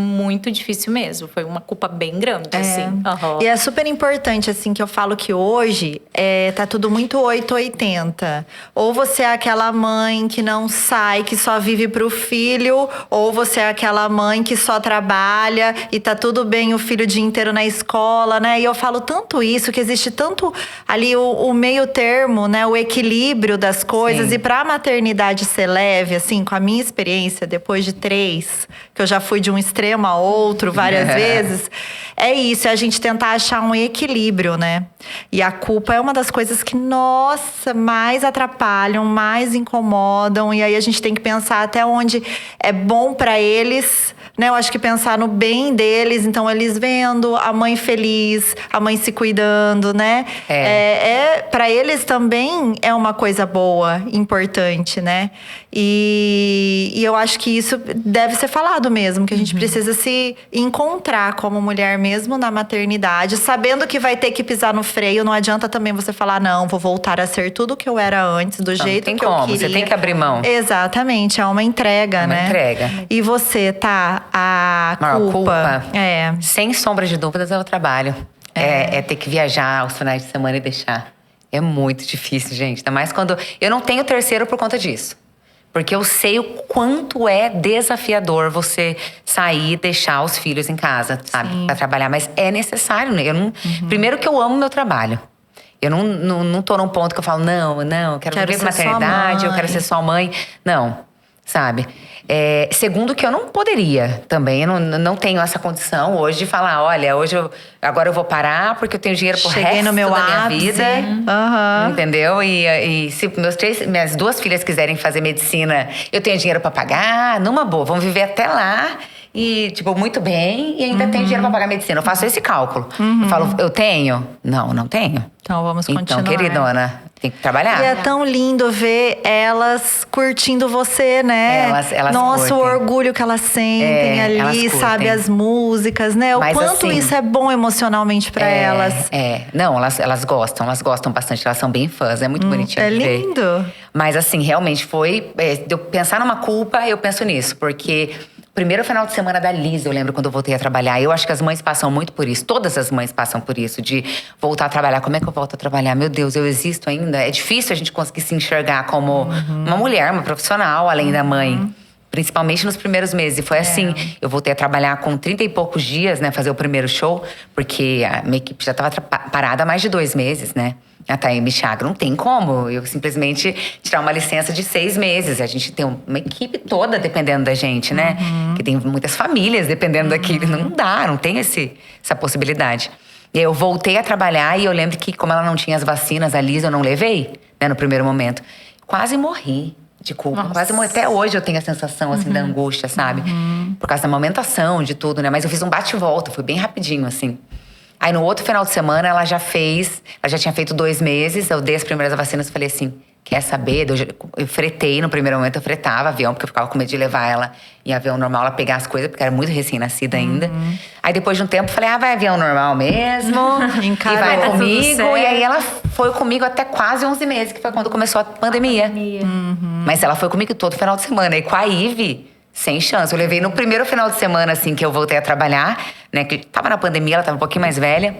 mesmo. Foi uma culpa bem grande, assim. E é super importante, assim, que eu falo que hoje tá tudo muito 880. Ou você é aquela mãe que não sai, que só vive pro filho, ou você é aquela mãe que só trabalha e tá tudo bem o filho o dia inteiro na escola, né? E eu falo tanto isso, que existe tanto ali o meio termo, né? O equilíbrio das coisas. Sim. E pra maternidade ser leve, assim, com a minha experiência, depois de 3, que eu já fui de um extremo a outro várias vezes, é isso, é a gente tentar achar um equilíbrio, né? E a culpa é uma das coisas que, nossa, mais atrapalham, mais incomodam. E aí a gente tem que pensar até onde é bom pra eles, né? Eu acho que pensar no bem deles, então eles vendo a mãe feliz, a mãe se cuidando, né? Para eles também é uma coisa boa, importante, né? E eu acho que isso deve ser falado mesmo, que a gente precisa se encontrar como mulher mesmo na maternidade, sabendo que vai ter que pisar no freio. Não adianta também você falar, não, vou voltar a ser tudo que eu era antes, do jeito que eu queria. Você tem que abrir mão. Exatamente, é uma entrega, né? Uma entrega. E você, tá? A culpa. Sem sombra de dúvidas, é o trabalho. É ter que viajar aos finais de semana e deixar. É muito difícil, gente. Ainda mais quando… Eu não tenho terceiro por conta disso. Porque eu sei o quanto é desafiador você sair e deixar os filhos em casa, sabe? Pra trabalhar. Mas é necessário, né? Primeiro que eu amo meu trabalho. Eu não tô num ponto que eu falo, não, eu quero viver com maternidade, eu quero ser só mãe. Não, sabe? Segundo que eu não poderia também, eu não tenho essa condição hoje de falar, olha, agora eu vou parar porque eu tenho dinheiro pro resto no meu da minha ápice. vida. Entendeu? E se minhas 2 filhas quiserem fazer medicina, eu tenho dinheiro pra pagar, numa boa, vamos viver até lá. E, tipo, muito bem, e ainda tenho dinheiro pra pagar medicina. Eu faço esse cálculo. Eu falo, eu tenho? Não tenho. Então vamos continuar. Então, queridona, tem que trabalhar. E é tão lindo ver elas curtindo você, né? Elas Nossa, curtem. o orgulho que elas sentem ali, elas sabe? curtem. As músicas, né? Mas, o quanto assim, isso é bom emocionalmente pra elas. Não, elas gostam bastante, elas são bem fãs, é muito bonitinho de ver. É lindo. Mas assim, realmente foi… de eu pensar numa culpa, eu penso nisso, porque… Primeiro final de semana da Liz, eu lembro quando eu voltei a trabalhar. Eu acho que as mães passam muito por isso. Todas as mães passam por isso, de voltar a trabalhar. Como é que eu volto a trabalhar? Meu Deus, eu existo ainda? É difícil a gente conseguir se enxergar como uma mulher, uma profissional, além da mãe. Principalmente nos primeiros meses. E foi assim, eu voltei a trabalhar com 30 e poucos dias, né? Fazer o primeiro show. Porque a minha equipe já estava parada há mais de 2 meses, né? A Taime Chagra, não tem como eu simplesmente tirar uma licença de 6 meses. A gente tem uma equipe toda dependendo da gente, né? Que tem muitas famílias dependendo daquilo. Não dá, não tem essa possibilidade. E eu voltei a trabalhar e eu lembro que, como ela não tinha as vacinas, a Liz eu não levei, né? No primeiro momento. Quase morri de culpa. Quase morri. Até hoje eu tenho a sensação, assim, da angústia, sabe? Por causa da amamentação, de tudo, né? Mas eu fiz um bate-volta, foi bem rapidinho, assim. Aí no outro final de semana ela já tinha feito 2 meses, eu dei as primeiras vacinas e falei assim, quer saber? Eu fretei, no primeiro momento eu fretava avião, porque eu ficava com medo de levar ela em avião normal, ela pegar as coisas, porque era muito recém-nascida ainda. Aí depois de um tempo eu falei, vai avião normal mesmo, e vai comigo. E aí ela foi comigo até quase 11 meses, que foi quando começou a pandemia. Mas ela foi comigo todo final de semana. E com a Ivy, sem chance. Eu levei no primeiro final de semana, assim, que eu voltei a trabalhar, né? Que tava na pandemia, ela tava um pouquinho mais velha.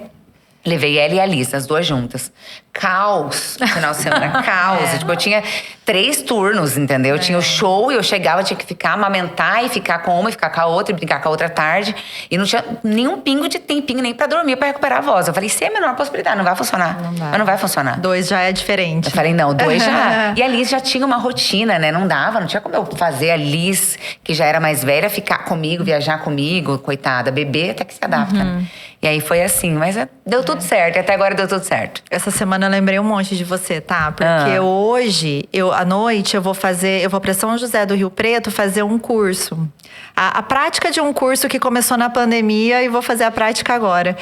Levei ela e a Alice, as 2 juntas. Caos no final de semana, caos. Tipo, eu tinha 3 turnos, entendeu? Tinha o show e eu chegava, tinha que ficar, amamentar e ficar com uma, e ficar com a outra, e brincar com a outra à tarde. E não tinha nenhum pingo de tempinho nem pra dormir, pra recuperar a voz. Eu falei, isso é a menor possibilidade, não vai funcionar. Mas não vai funcionar. 2 já é diferente. Eu falei, não, 2 já. E a Liz já tinha uma rotina, né? Não dava, não tinha como eu fazer a Liz, que já era mais velha, ficar comigo, viajar comigo, coitada. Bebê até que se adapta, né? E aí foi assim, mas deu tudo certo. E até agora deu tudo certo. Essa semana eu lembrei um monte de você, tá? Porque hoje, à noite, eu vou pra São José do Rio Preto fazer um curso. A prática de um curso que começou na pandemia e vou fazer a prática agora.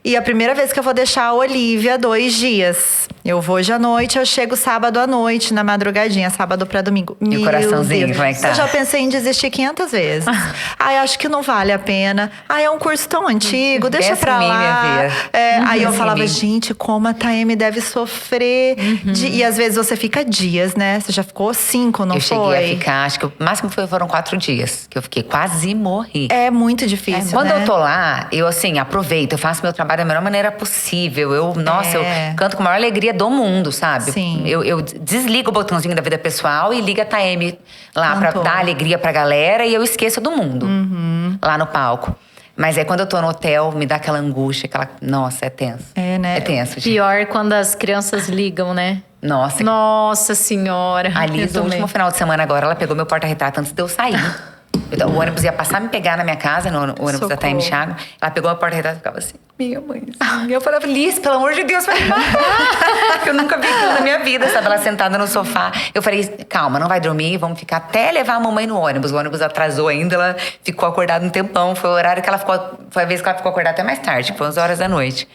E a primeira vez que eu vou deixar a Olivia 2 dias. Eu vou hoje à noite, eu chego sábado à noite, na madrugadinha, sábado pra domingo. E o coraçãozinho, como é que tá? Eu já pensei em desistir 500 vezes. Ai, acho que não vale a pena. Ai, é um curso tão antigo, deixa Pensa pra em mim, lá. minha filha. Aí eu Pensa em falava, mim. gente, como a Taeme deve sofrer. E às vezes você fica dias, né? Você já ficou 5, não Eu foi? cheguei a ficar, acho que o máximo foram 4 dias. Que eu fiquei, quase morri. É muito difícil, Quando né? eu tô lá, eu assim, aproveito, eu faço meu trabalho da melhor maneira possível. Eu canto com a maior alegria do mundo, sabe? Sim. Eu desligo o botãozinho da vida pessoal e ligo a Taeme lá pra Cantou. dar alegria pra galera e eu esqueço do mundo lá no palco. Mas quando eu tô no hotel, me dá aquela angústia, Nossa, é tenso. É, né? É tenso, gente. Pior quando as crianças ligam, né? Nossa, Nossa senhora. a Liz, Eu no também. último final de semana agora, ela pegou meu porta-retrato antes de eu sair. Então, o ônibus ia passar, me pegar na minha casa, no ônibus da Socorro. Taeme Thiago. Ela pegou meu porta-retrato e ficava assim, minha mãe. E eu falava, Liz, pelo amor de Deus, vai me matar. Porque eu nunca vi aquilo na minha vida, sabe? Ela sentada no sofá. Eu falei, calma, não vai dormir, vamos ficar até levar a mamãe no ônibus. O ônibus atrasou ainda, ela ficou acordada um tempão. Foi o horário que ela ficou, foi a vez que ela ficou acordada até mais tarde, que foi 11 horas da noite.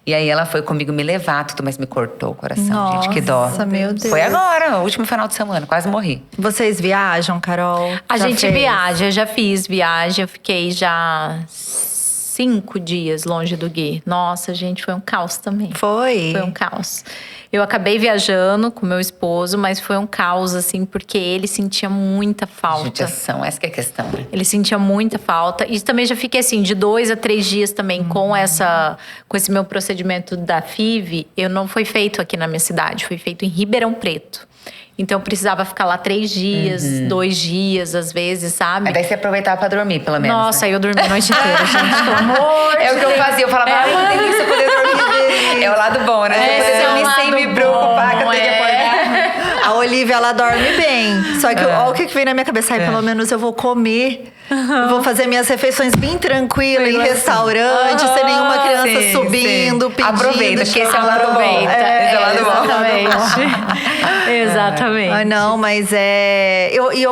E aí ela foi comigo me levar, tudo, mas me cortou o coração, gente, que dó. Nossa, meu Deus. Foi agora, o último final de semana, quase morri. Vocês viajam, Carol? A Já gente fez? viaja, eu já fiz viagem, eu fiquei já 5 dias longe do Gui. Nossa, gente, foi um caos também. Foi? Foi um caos. Eu acabei viajando com meu esposo, mas foi um caos, assim, porque ele sentia muita falta. Judiação, essa que é a questão, né? Ele sentia muita falta. E também já fiquei assim, de 2 a 3 dias também com esse meu procedimento da FIV. Eu não foi feito aqui na minha cidade, foi feito em Ribeirão Preto. Então eu precisava ficar lá 3 dias, 2 dias, às vezes, sabe? Aí daí você aproveitava pra dormir, pelo menos. Nossa, né? aí eu dormi a noite inteira, gente. Pelo amor É o que eu Deus. fazia, eu falava, ai, que delícia poder dormir. É o lado bom, né? Esse Poder é o dormir sem lado me preocupar que eu bom, tenho que acordar. A Olivia, ela dorme bem. Só que olha o que vem na minha cabeça. Ai, pelo menos eu vou comer. Eu vou fazer minhas refeições bem tranquila em restaurante, sem nenhuma criança Sim, subindo, sim. pedindo. Aproveita, porque esse é o lado bom. Aproveita. Esse é o lado bom. Exatamente. Exatamente. Ah, não, mas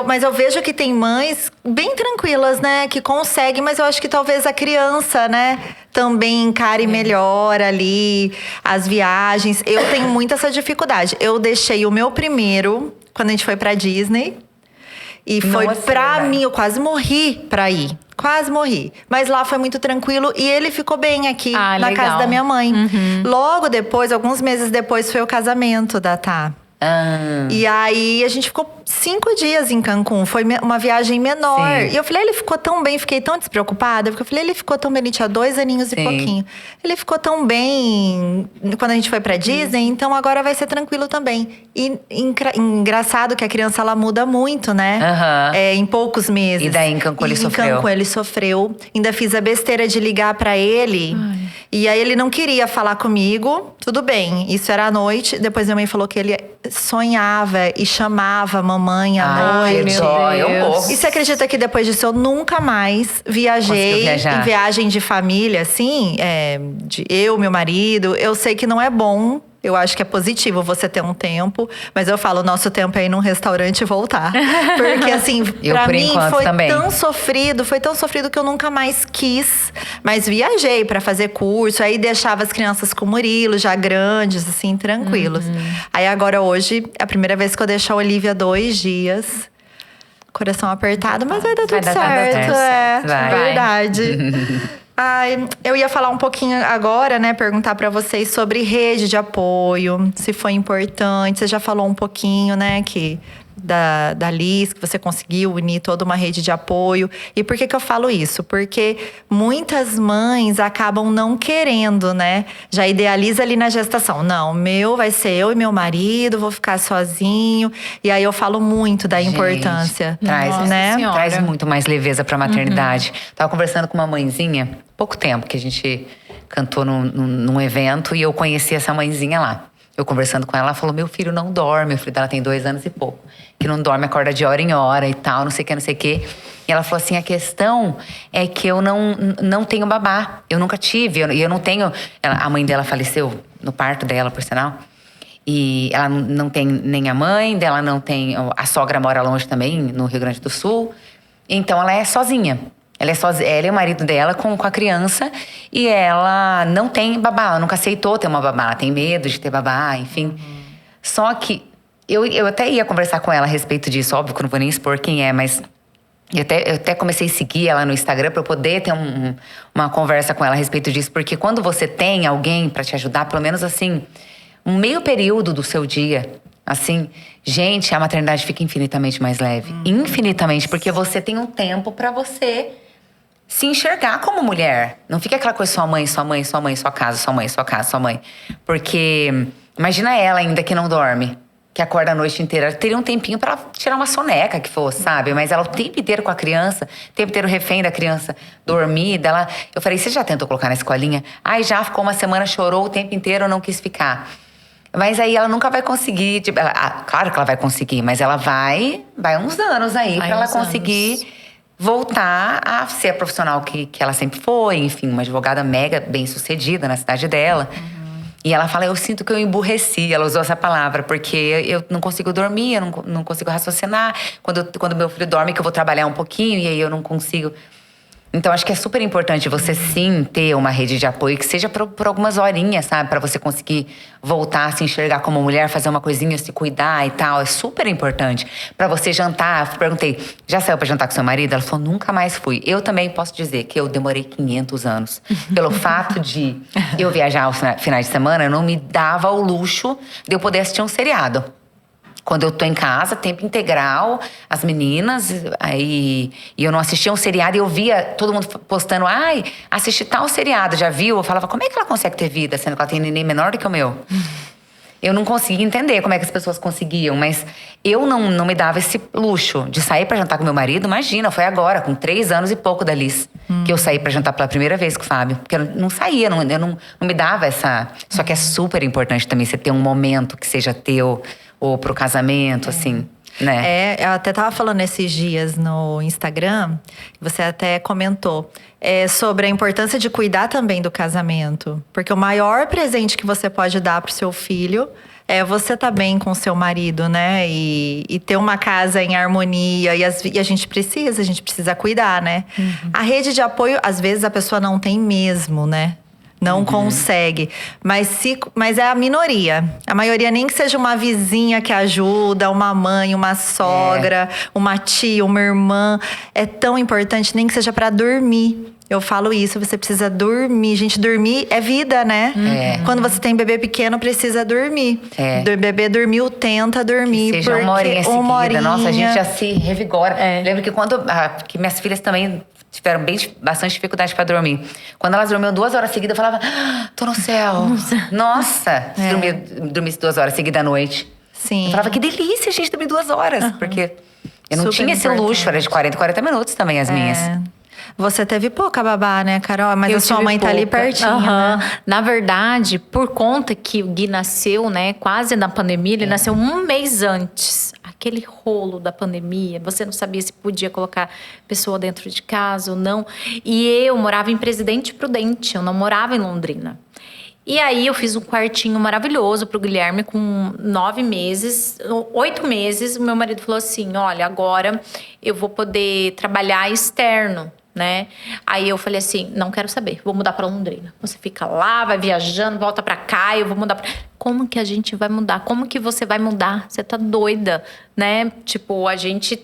mas eu vejo que tem mães bem tranquilas, né? Que conseguem, mas eu acho que talvez a criança, né? Também encare melhor ali as viagens. Eu tenho muita essa dificuldade. Eu deixei o meu primeiro quando a gente foi pra Disney. E foi Nossa, pra verdade. mim, eu quase morri pra ir. Quase morri. Mas lá foi muito tranquilo e ele ficou bem aqui Ah, na legal. casa da minha mãe. Logo depois, alguns meses depois, foi o casamento da Tá. E aí a gente ficou 5 dias em Cancún. Foi uma viagem menor. Sim. E eu falei, ele ficou tão bem, fiquei tão despreocupada. Porque eu falei, ele ficou tão bem, ele tinha 2 aninhos e Sim. pouquinho. Ele ficou tão bem quando a gente foi pra Disney, então agora vai ser tranquilo também. E engraçado que a criança, ela muda muito, né? Aham. Em poucos meses. E daí em Cancún ele sofreu? Em Cancún ele sofreu. Ainda fiz a besteira de ligar pra ele. E aí ele não queria falar comigo. Tudo bem, isso era à noite. Depois minha mãe falou que ele sonhava e chamava a mamãe à Ai, noite. meu dó, eu Deus. morro. E você acredita que depois disso eu nunca mais Conseguiu viajei viajar? em viagem de família, assim? De eu, meu marido. Eu sei que não é bom. Eu acho que é positivo você ter um tempo. Mas eu falo, nosso tempo é ir num restaurante e voltar. Porque assim, Eu, pra por mim enquanto, foi também. tão sofrido que eu nunca mais quis. Mas viajei pra fazer curso. Aí deixava as crianças com o Murilo, já grandes, assim, tranquilos. Aí agora hoje, é a primeira vez que eu deixo a Olivia 2 dias. Coração apertado, mas vai dar tudo Vai dar certo. certo. Vai. Verdade. Ai, eu ia falar um pouquinho agora, né? Perguntar pra vocês sobre rede de apoio, se foi importante. Você já falou um pouquinho, né? Que da Liz, que você conseguiu unir toda uma rede de apoio. E por que eu falo isso? Porque muitas mães acabam não querendo, né? Já idealiza ali na gestação. Não, meu vai ser eu e meu marido, vou ficar sozinho. E aí eu falo muito da importância. Traz, né? Traz muito mais leveza pra maternidade. Tava conversando com uma mãezinha, pouco tempo, que a gente cantou num evento e eu conheci essa mãezinha lá. Eu conversando com ela, ela falou: meu filho não dorme. O filho dela tem 2 anos e pouco. Que não dorme, acorda de hora em hora e tal, não sei o que, não sei o que. E ela falou assim: a questão é que eu não tenho babá. Eu nunca tive, e eu não tenho… a mãe dela faleceu no parto dela, por sinal. E ela não tem nem a mãe dela, não tem… A sogra mora longe também, no Rio Grande do Sul. Então ela é sozinha. Ela é sozinha, ela e o marido dela com a criança. E ela não tem babá, ela nunca aceitou ter uma babá. Ela tem medo de ter babá, enfim. Só que eu até ia conversar com ela a respeito disso. Óbvio que eu não vou nem expor quem é, mas… Eu até comecei a seguir ela no Instagram para eu poder ter uma conversa com ela a respeito disso. Porque quando você tem alguém para te ajudar, pelo menos assim… um meio período do seu dia, assim, gente, a maternidade fica infinitamente mais leve. Infinitamente, porque você tem um tempo pra você se enxergar como mulher. Não fica aquela coisa sua mãe, sua casa, sua mãe, sua casa, sua mãe. Porque imagina ela ainda que não dorme, que acorda a noite inteira. Ela teria um tempinho pra tirar uma soneca que fosse, sabe? Mas ela o tempo inteiro com a criança, o tempo inteiro refém da criança dormir. Dela… Eu falei: você já tentou colocar na escolinha? Ai, já ficou uma semana, chorou o tempo inteiro, não quis ficar. Mas aí ela nunca vai conseguir, tipo, claro que ela vai conseguir, mas ela vai uns anos aí pra ela conseguir voltar a ser a profissional que ela sempre foi, enfim, uma advogada mega bem sucedida na cidade dela. E ela fala: eu sinto que eu emburreci, ela usou essa palavra, porque eu não consigo dormir, eu não consigo raciocinar. Quando meu filho dorme, que eu vou trabalhar um pouquinho e aí eu não consigo… Então, acho que é super importante você sim ter uma rede de apoio, que seja por algumas horinhas, sabe? Pra você conseguir voltar a se enxergar como mulher, fazer uma coisinha, se cuidar e tal. É super importante. Pra você jantar. Eu perguntei: já saiu pra jantar com seu marido? Ela falou: nunca mais fui. Eu também posso dizer que eu demorei 500 anos. Pelo fato de eu viajar aos finais de semana, eu não me dava o luxo de eu poder assistir um seriado. Quando eu tô em casa, tempo integral, as meninas, aí… E eu não assistia um seriado e eu via todo mundo postando: ai, assisti tal seriado, já viu? Eu falava: como é que ela consegue ter vida, sendo que ela tem neném menor do que o meu? Eu não conseguia entender como é que as pessoas conseguiam, mas eu não me dava esse luxo de sair pra jantar com meu marido. Imagina, foi agora, com 3 anos e pouco da Liz, que eu saí pra jantar pela primeira vez com o Fábio. Porque eu não saía, eu não me dava essa… Só que é super importante também você ter um momento que seja teu… ou pro casamento, assim, né? Eu até tava falando esses dias no Instagram, você até comentou, sobre a importância de cuidar também do casamento. Porque o maior presente que você pode dar pro seu filho é você tá bem com o seu marido, né? E ter uma casa em harmonia. E a gente precisa cuidar, né? A rede de apoio, às vezes a pessoa não tem mesmo, né? Não consegue. Mas é a minoria. A maioria, nem que seja uma vizinha que ajuda, uma mãe, uma sogra, uma tia, uma irmã. É tão importante, nem que seja pra dormir. Eu falo isso, você precisa dormir. Gente, dormir é vida, né? Quando você tem bebê pequeno, precisa dormir. O bebê dormiu, tenta dormir. Que seja uma horinha seguida. Nossa, a gente já se revigora. Lembro que que minhas filhas também tiveram bastante dificuldade pra dormir. Quando elas dormiam 2 horas seguidas, eu falava: tô no céu. Nossa! Se dormisse 2 horas seguidas à noite. Sim. Eu falava: que delícia, gente, dormir 2 horas. Porque eu não tinha esse luxo, era de 40 minutos também as minhas. Você teve pouca babá, né, Carol? Mas Eu a sua tive mãe tá ali pouca. pertinho, né? Na verdade, por conta que o Gui nasceu, né, quase na pandemia, ele nasceu 1 mês antes. Aquele rolo da pandemia, você não sabia se podia colocar pessoa dentro de casa ou não. E eu morava em Presidente Prudente, eu não morava em Londrina. E aí eu fiz um quartinho maravilhoso pro Guilherme com 9 meses, 8 meses. O meu marido falou assim: olha, agora eu vou poder trabalhar externo, né? Aí eu falei assim: não quero saber, vou mudar pra Londrina. Você fica lá, vai viajando, volta pra cá, eu vou mudar pra… Como que a gente vai mudar? Como que você vai mudar? Você tá doida, né? Tipo, a gente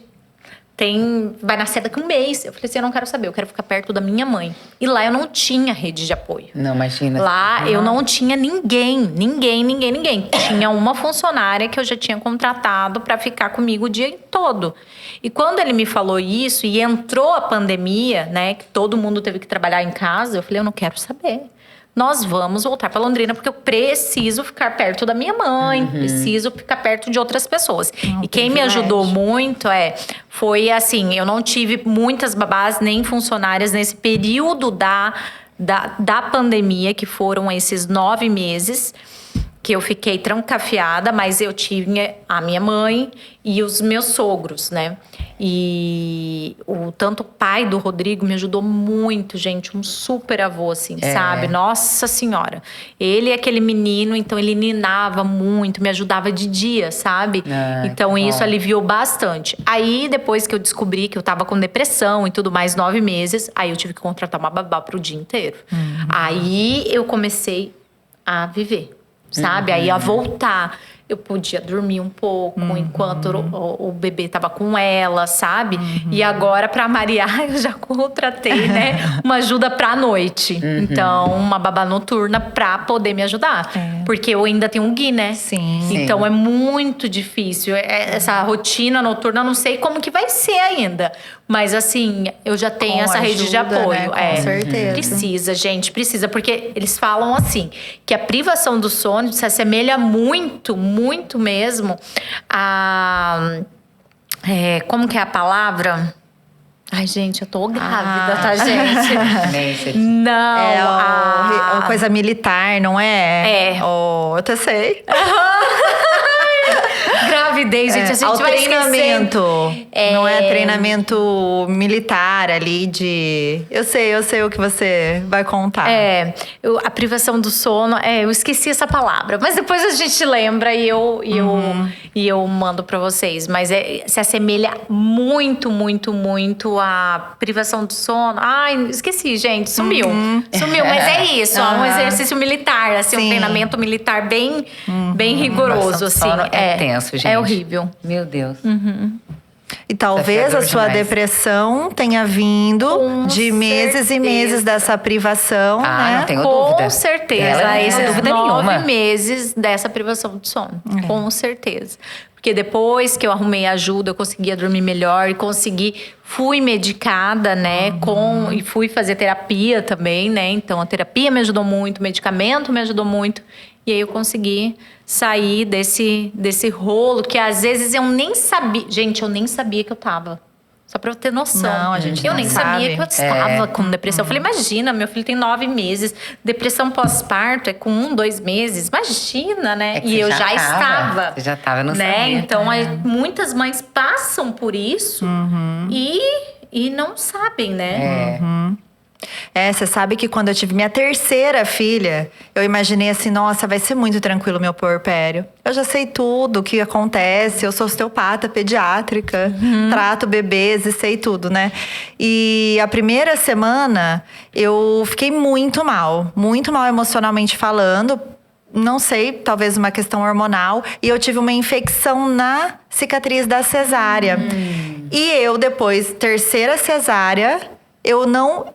vai nascer daqui a um mês. Eu falei assim, eu não quero saber, eu quero ficar perto da minha mãe. E lá eu não tinha rede de apoio. Não, imagina. Lá eu não tinha ninguém. Tinha uma funcionária que eu já tinha contratado para ficar comigo o dia todo. E quando ele me falou isso e entrou a pandemia, né, que todo mundo teve que trabalhar em casa, eu falei, eu não quero saber. Nós vamos voltar para Londrina porque eu preciso ficar perto da minha mãe, preciso ficar perto de outras pessoas. E quem me ajudou muito foi assim, eu não tive muitas babás nem funcionárias nesse período da pandemia, que foram esses 9 meses que eu fiquei trancafiada, mas eu tinha a minha mãe e os meus sogros, né? E tanto o pai do Rodrigo me ajudou muito, gente. Um super avô, assim, sabe? Nossa Senhora. Ele é aquele menino, então ele ninava muito, me ajudava de dia, sabe? Então isso aliviou bastante. Aí, depois que eu descobri que eu tava com depressão e tudo mais, 9 meses, aí eu tive que contratar uma babá pro dia inteiro. Aí eu comecei a viver. Sabe? Aí a voltar. Eu podia dormir um pouco enquanto o bebê tava com ela, sabe? E agora, pra marear, eu já contratei, né? Uma ajuda pra noite. Então, uma babá noturna pra poder me ajudar. Porque eu ainda tenho um Gui, né? Sim. Então, é muito difícil. Essa rotina noturna, eu não sei como que vai ser ainda. Mas, assim, eu já tenho Com essa rede de ajuda, apoio. né? Com certeza. Precisa, gente, precisa. Porque eles falam assim, que a privação do sono se assemelha muito mesmo a... como que é a palavra? Ai, gente, eu tô grávida, tá, gente? Não. Uma coisa militar, não é? Eu até sei. Gravidez, gente, a gente ao vai treinamento. esquecer. Não é treinamento militar ali de... Eu sei o que você vai contar. A privação do sono, eu esqueci essa palavra. Mas depois a gente lembra e eu mando pra vocês. Mas se assemelha muito à privação do sono. Ai, esqueci, gente. Sumiu. Mas é isso. É um exercício militar, assim, um treinamento militar bem rigoroso, assim. Sono é tenso, gente. É horrível. Meu Deus. E talvez a Desafiador sua demais. depressão tenha vindo Com de meses e meses dessa privação, né? Não tenho Com dúvida. certeza. Ela não tem Esses dúvida 9 nenhuma. meses dessa privação de sono. Com certeza. Porque depois que eu arrumei ajuda, eu conseguia dormir melhor e fui medicada, né? E fui fazer terapia também, né? Então a terapia me ajudou muito, o medicamento me ajudou muito. E aí eu consegui sair desse rolo que às vezes eu nem sabia. Gente, eu nem sabia que eu tava. Só pra eu ter noção. Não, a gente eu não nem sabe. sabia que eu estava com depressão. Eu falei, imagina, meu filho tem 9 meses. Depressão pós-parto é com 1, 2 meses. Imagina, né? É que E você eu já já tava. estava. Você já tava, não né? sabia. Então, muitas mães passam por isso e não sabem, né? Você sabe que quando eu tive minha terceira filha, eu imaginei assim, nossa, vai ser muito tranquilo meu puerpério. Eu já sei tudo o que acontece, eu sou osteopata pediátrica, trato bebês e sei tudo, né? E a primeira semana eu fiquei muito mal emocionalmente falando. Não sei, talvez uma questão hormonal. E eu tive uma infecção na cicatriz da cesárea. E eu, depois, terceira cesárea, eu não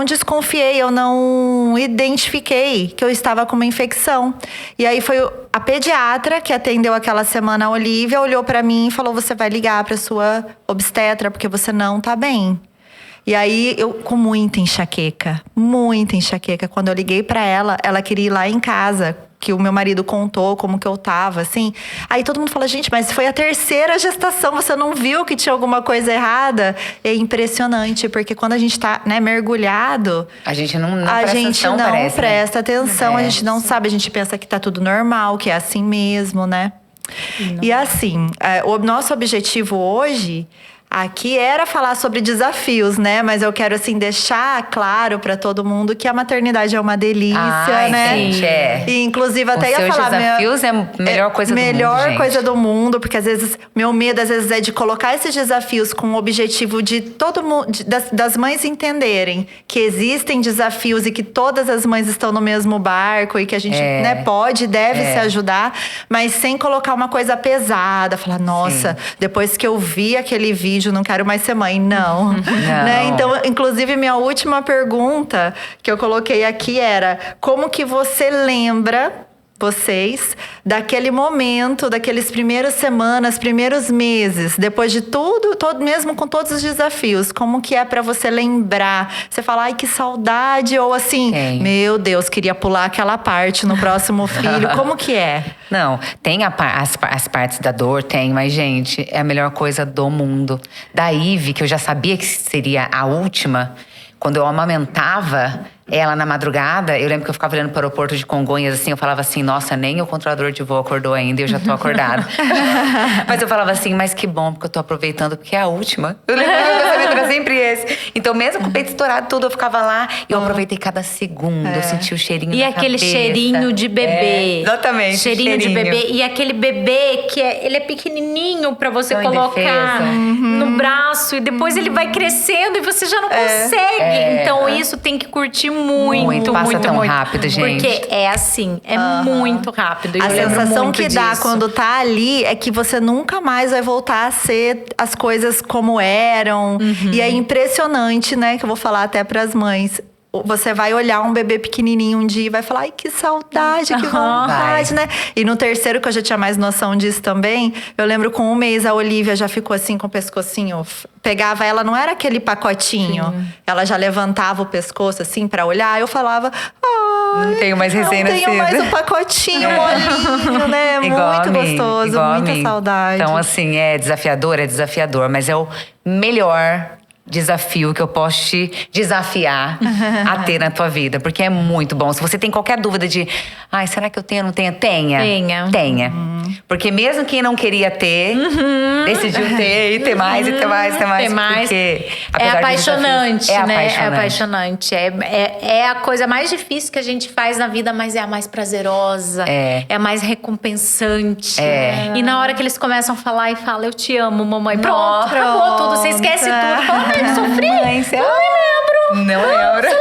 desconfiei, eu não identifiquei que eu estava com uma infecção. E aí foi a pediatra que atendeu aquela semana, a Olivia, olhou pra mim e falou: você vai ligar pra sua obstetra, porque você não tá bem. E aí, eu com muita enxaqueca. Quando eu liguei pra ela, ela queria ir lá em casa, que o meu marido contou como que eu tava, assim. Aí todo mundo fala, gente, mas foi a terceira gestação, você não viu que tinha alguma coisa errada? É impressionante, porque quando a gente tá, né, mergulhado… A gente não presta atenção, a gente não sabe, a gente pensa que tá tudo normal, que é assim mesmo, né? E assim, o nosso objetivo hoje… Aqui era falar sobre desafios, né? Mas eu quero, assim, deixar claro pra todo mundo que a maternidade é uma delícia, né? Gente, E, inclusive, até Os ia seus falar… desafios é a melhor coisa do mundo, Melhor coisa gente. do mundo, porque às vezes… Meu medo, às vezes, é de colocar esses desafios com o objetivo de todo mundo… Das mães entenderem que existem desafios e que todas as mães estão no mesmo barco e que a gente, né, pode e deve se ajudar, mas sem colocar uma coisa pesada. Falar, nossa, depois que eu vi aquele vídeo, vídeo, não quero mais ser mãe. Não. Né? Então, inclusive, minha última pergunta que eu coloquei aqui era: como que você lembra vocês daquele momento, daqueles primeiras semanas, primeiros meses, depois de tudo, mesmo com todos os desafios, como que é pra você lembrar? Você fala, ai, que saudade, ou assim, meu Deus, queria pular aquela parte no próximo filho. Como que é? Não, tem as partes da dor, tem, mas, gente, é a melhor coisa do mundo. Da Ive, que eu já sabia que seria a última, quando eu amamentava ela na madrugada, eu lembro que eu ficava olhando para o aeroporto de Congonhas, assim, eu falava assim, nossa, nem o controlador de voo acordou ainda, eu já tô acordada. Mas eu falava assim, mas que bom, porque eu tô aproveitando, porque é a última. Eu lembro que meu pensamento era sempre esse. Então, mesmo com o peito estourado, tudo, eu ficava lá e eu aproveitei cada segundo, eu senti o cheirinho e na aquele cabeça. cheirinho de bebê. Exatamente. Cheirinho de bebê. E aquele bebê que ele é pequenininho pra você Tão colocar no braço. E depois ele vai crescendo e você já não consegue. Então, isso tem que curtir muito, Passa muito, tão muito. rápido, gente. Porque é assim, é muito rápido. A Eu lembro sensação muito que dá disso. quando tá ali é que você nunca mais vai voltar a ser as coisas como eram. E é impressionante, né? Que eu vou falar até pras mães. Você vai olhar um bebê pequenininho um dia e vai falar, ai, que saudade, que vontade, né? E no terceiro, que eu já tinha mais noção disso também, eu lembro com 1 mês a Olivia já ficou assim com o pescocinho. Pegava ela, não era aquele pacotinho. Ela já levantava o pescoço assim pra olhar. Eu falava, ai, não tenho mais recém-nascido. Não tenho mais o pacotinho molinho, né? Igual muito a mim, gostoso, igual a muita mim. saudade. Então, assim, é desafiador, mas é o melhor desafio que eu posso te desafiar a ter na tua vida. Porque é muito bom. Se você tem qualquer dúvida de, ai, será que eu tenho ou não tenho? Tenha. Porque mesmo quem não queria ter, decidiu ter e ter mais, e ter mais, e ter mais. Porque, é apaixonante, desafios, né? É apaixonante. É a coisa mais difícil que a gente faz na vida, mas é a mais prazerosa. É a mais recompensante. E na hora que eles começam a falar e falam, eu te amo, mamãe. Pronto, acabou tudo. Você esquece tudo. Fala, ai, sofri. Mãe, você não lembro.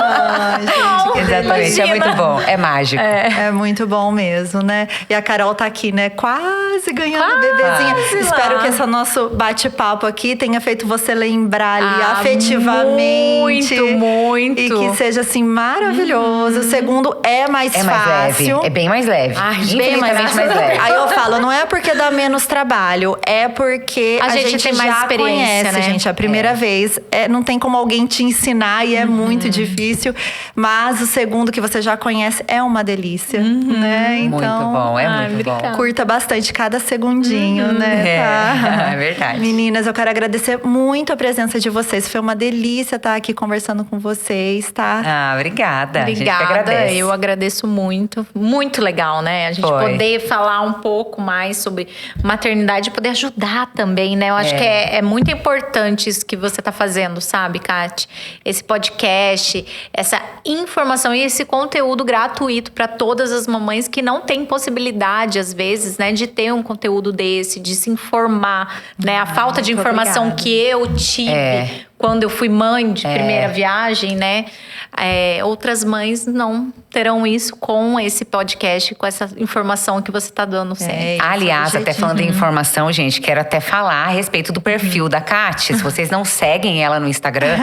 Ai, gente, que Exatamente, delícia. é muito bom. É mágico. É muito bom mesmo, né? E a Carol tá aqui, né? Quase ganhando bebezinha. lá. Espero que esse nosso bate-papo aqui tenha feito você lembrar ali afetivamente. Muito. E que seja, assim, maravilhoso. O segundo é mais É mais fácil. leve. É bem mais leve. Infinitamente mais leve. Aí eu falo, não é porque dá menos trabalho, é porque a gente tem mais já experiência, conhece, né? gente. A primeira vez, não tem como alguém te ensinar e é muito difícil. Mas o segundo, que você já conhece, é uma delícia, né? Então, Muito bom, é muito bom. curta bastante cada segundinho, né? Tá? É verdade. Meninas, eu quero agradecer muito a presença de vocês. Foi uma delícia estar aqui conversando com vocês, tá? Ah, obrigada. A gente que Obrigada, agradece. eu agradeço muito. Muito legal, né? A gente poder falar um pouco mais sobre maternidade e poder ajudar também, né? Eu acho que é muito importante isso que você tá fazendo, sabe, Kati? Esse podcast, essa informação e esse conteúdo gratuito para todas as mamães que não têm possibilidade, às vezes, né, de ter um conteúdo desse, de se informar, né? A falta de informação obrigada. que eu tive quando eu fui mãe de primeira viagem, né? Outras mães não terão isso com esse podcast, com essa informação que você tá dando sempre. Aliás, até falando em informação, gente, quero até falar a respeito do perfil da Kati. Se vocês não seguem ela no Instagram,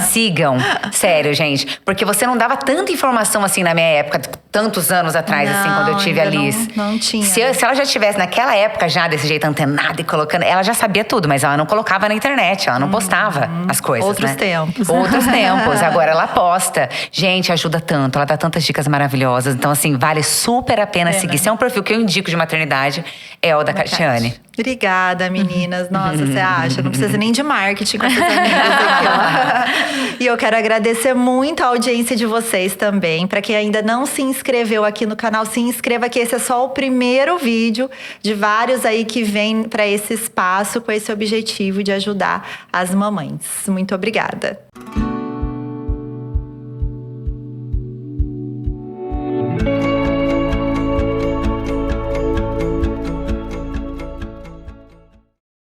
sigam. Sério, gente. Porque você não dava tanta informação assim na minha época, tantos anos atrás, assim, quando eu tive a ainda Liz. não tinha. Se ela já tivesse naquela época já desse jeito antenada e colocando, ela já sabia tudo, mas ela não colocava na internet, ela não postava as coisas, Outros né? tempos. Outros tempos. Agora ela posta. Gente, ajuda tanto, ela dá tantas dicas maravilhosas. Então, assim, vale super a pena seguir. Se é um perfil que eu indico de maternidade, é o da Catiane. Obrigada, meninas. Nossa, você acha? Não precisa nem de marketing com essas amigas aqui, ó. E eu quero agradecer muito a audiência de vocês também. Para quem ainda não se inscreveu aqui no canal, se inscreva, que esse é só o primeiro vídeo de vários aí que vem para esse espaço com esse objetivo de ajudar as mamães. Muito obrigada.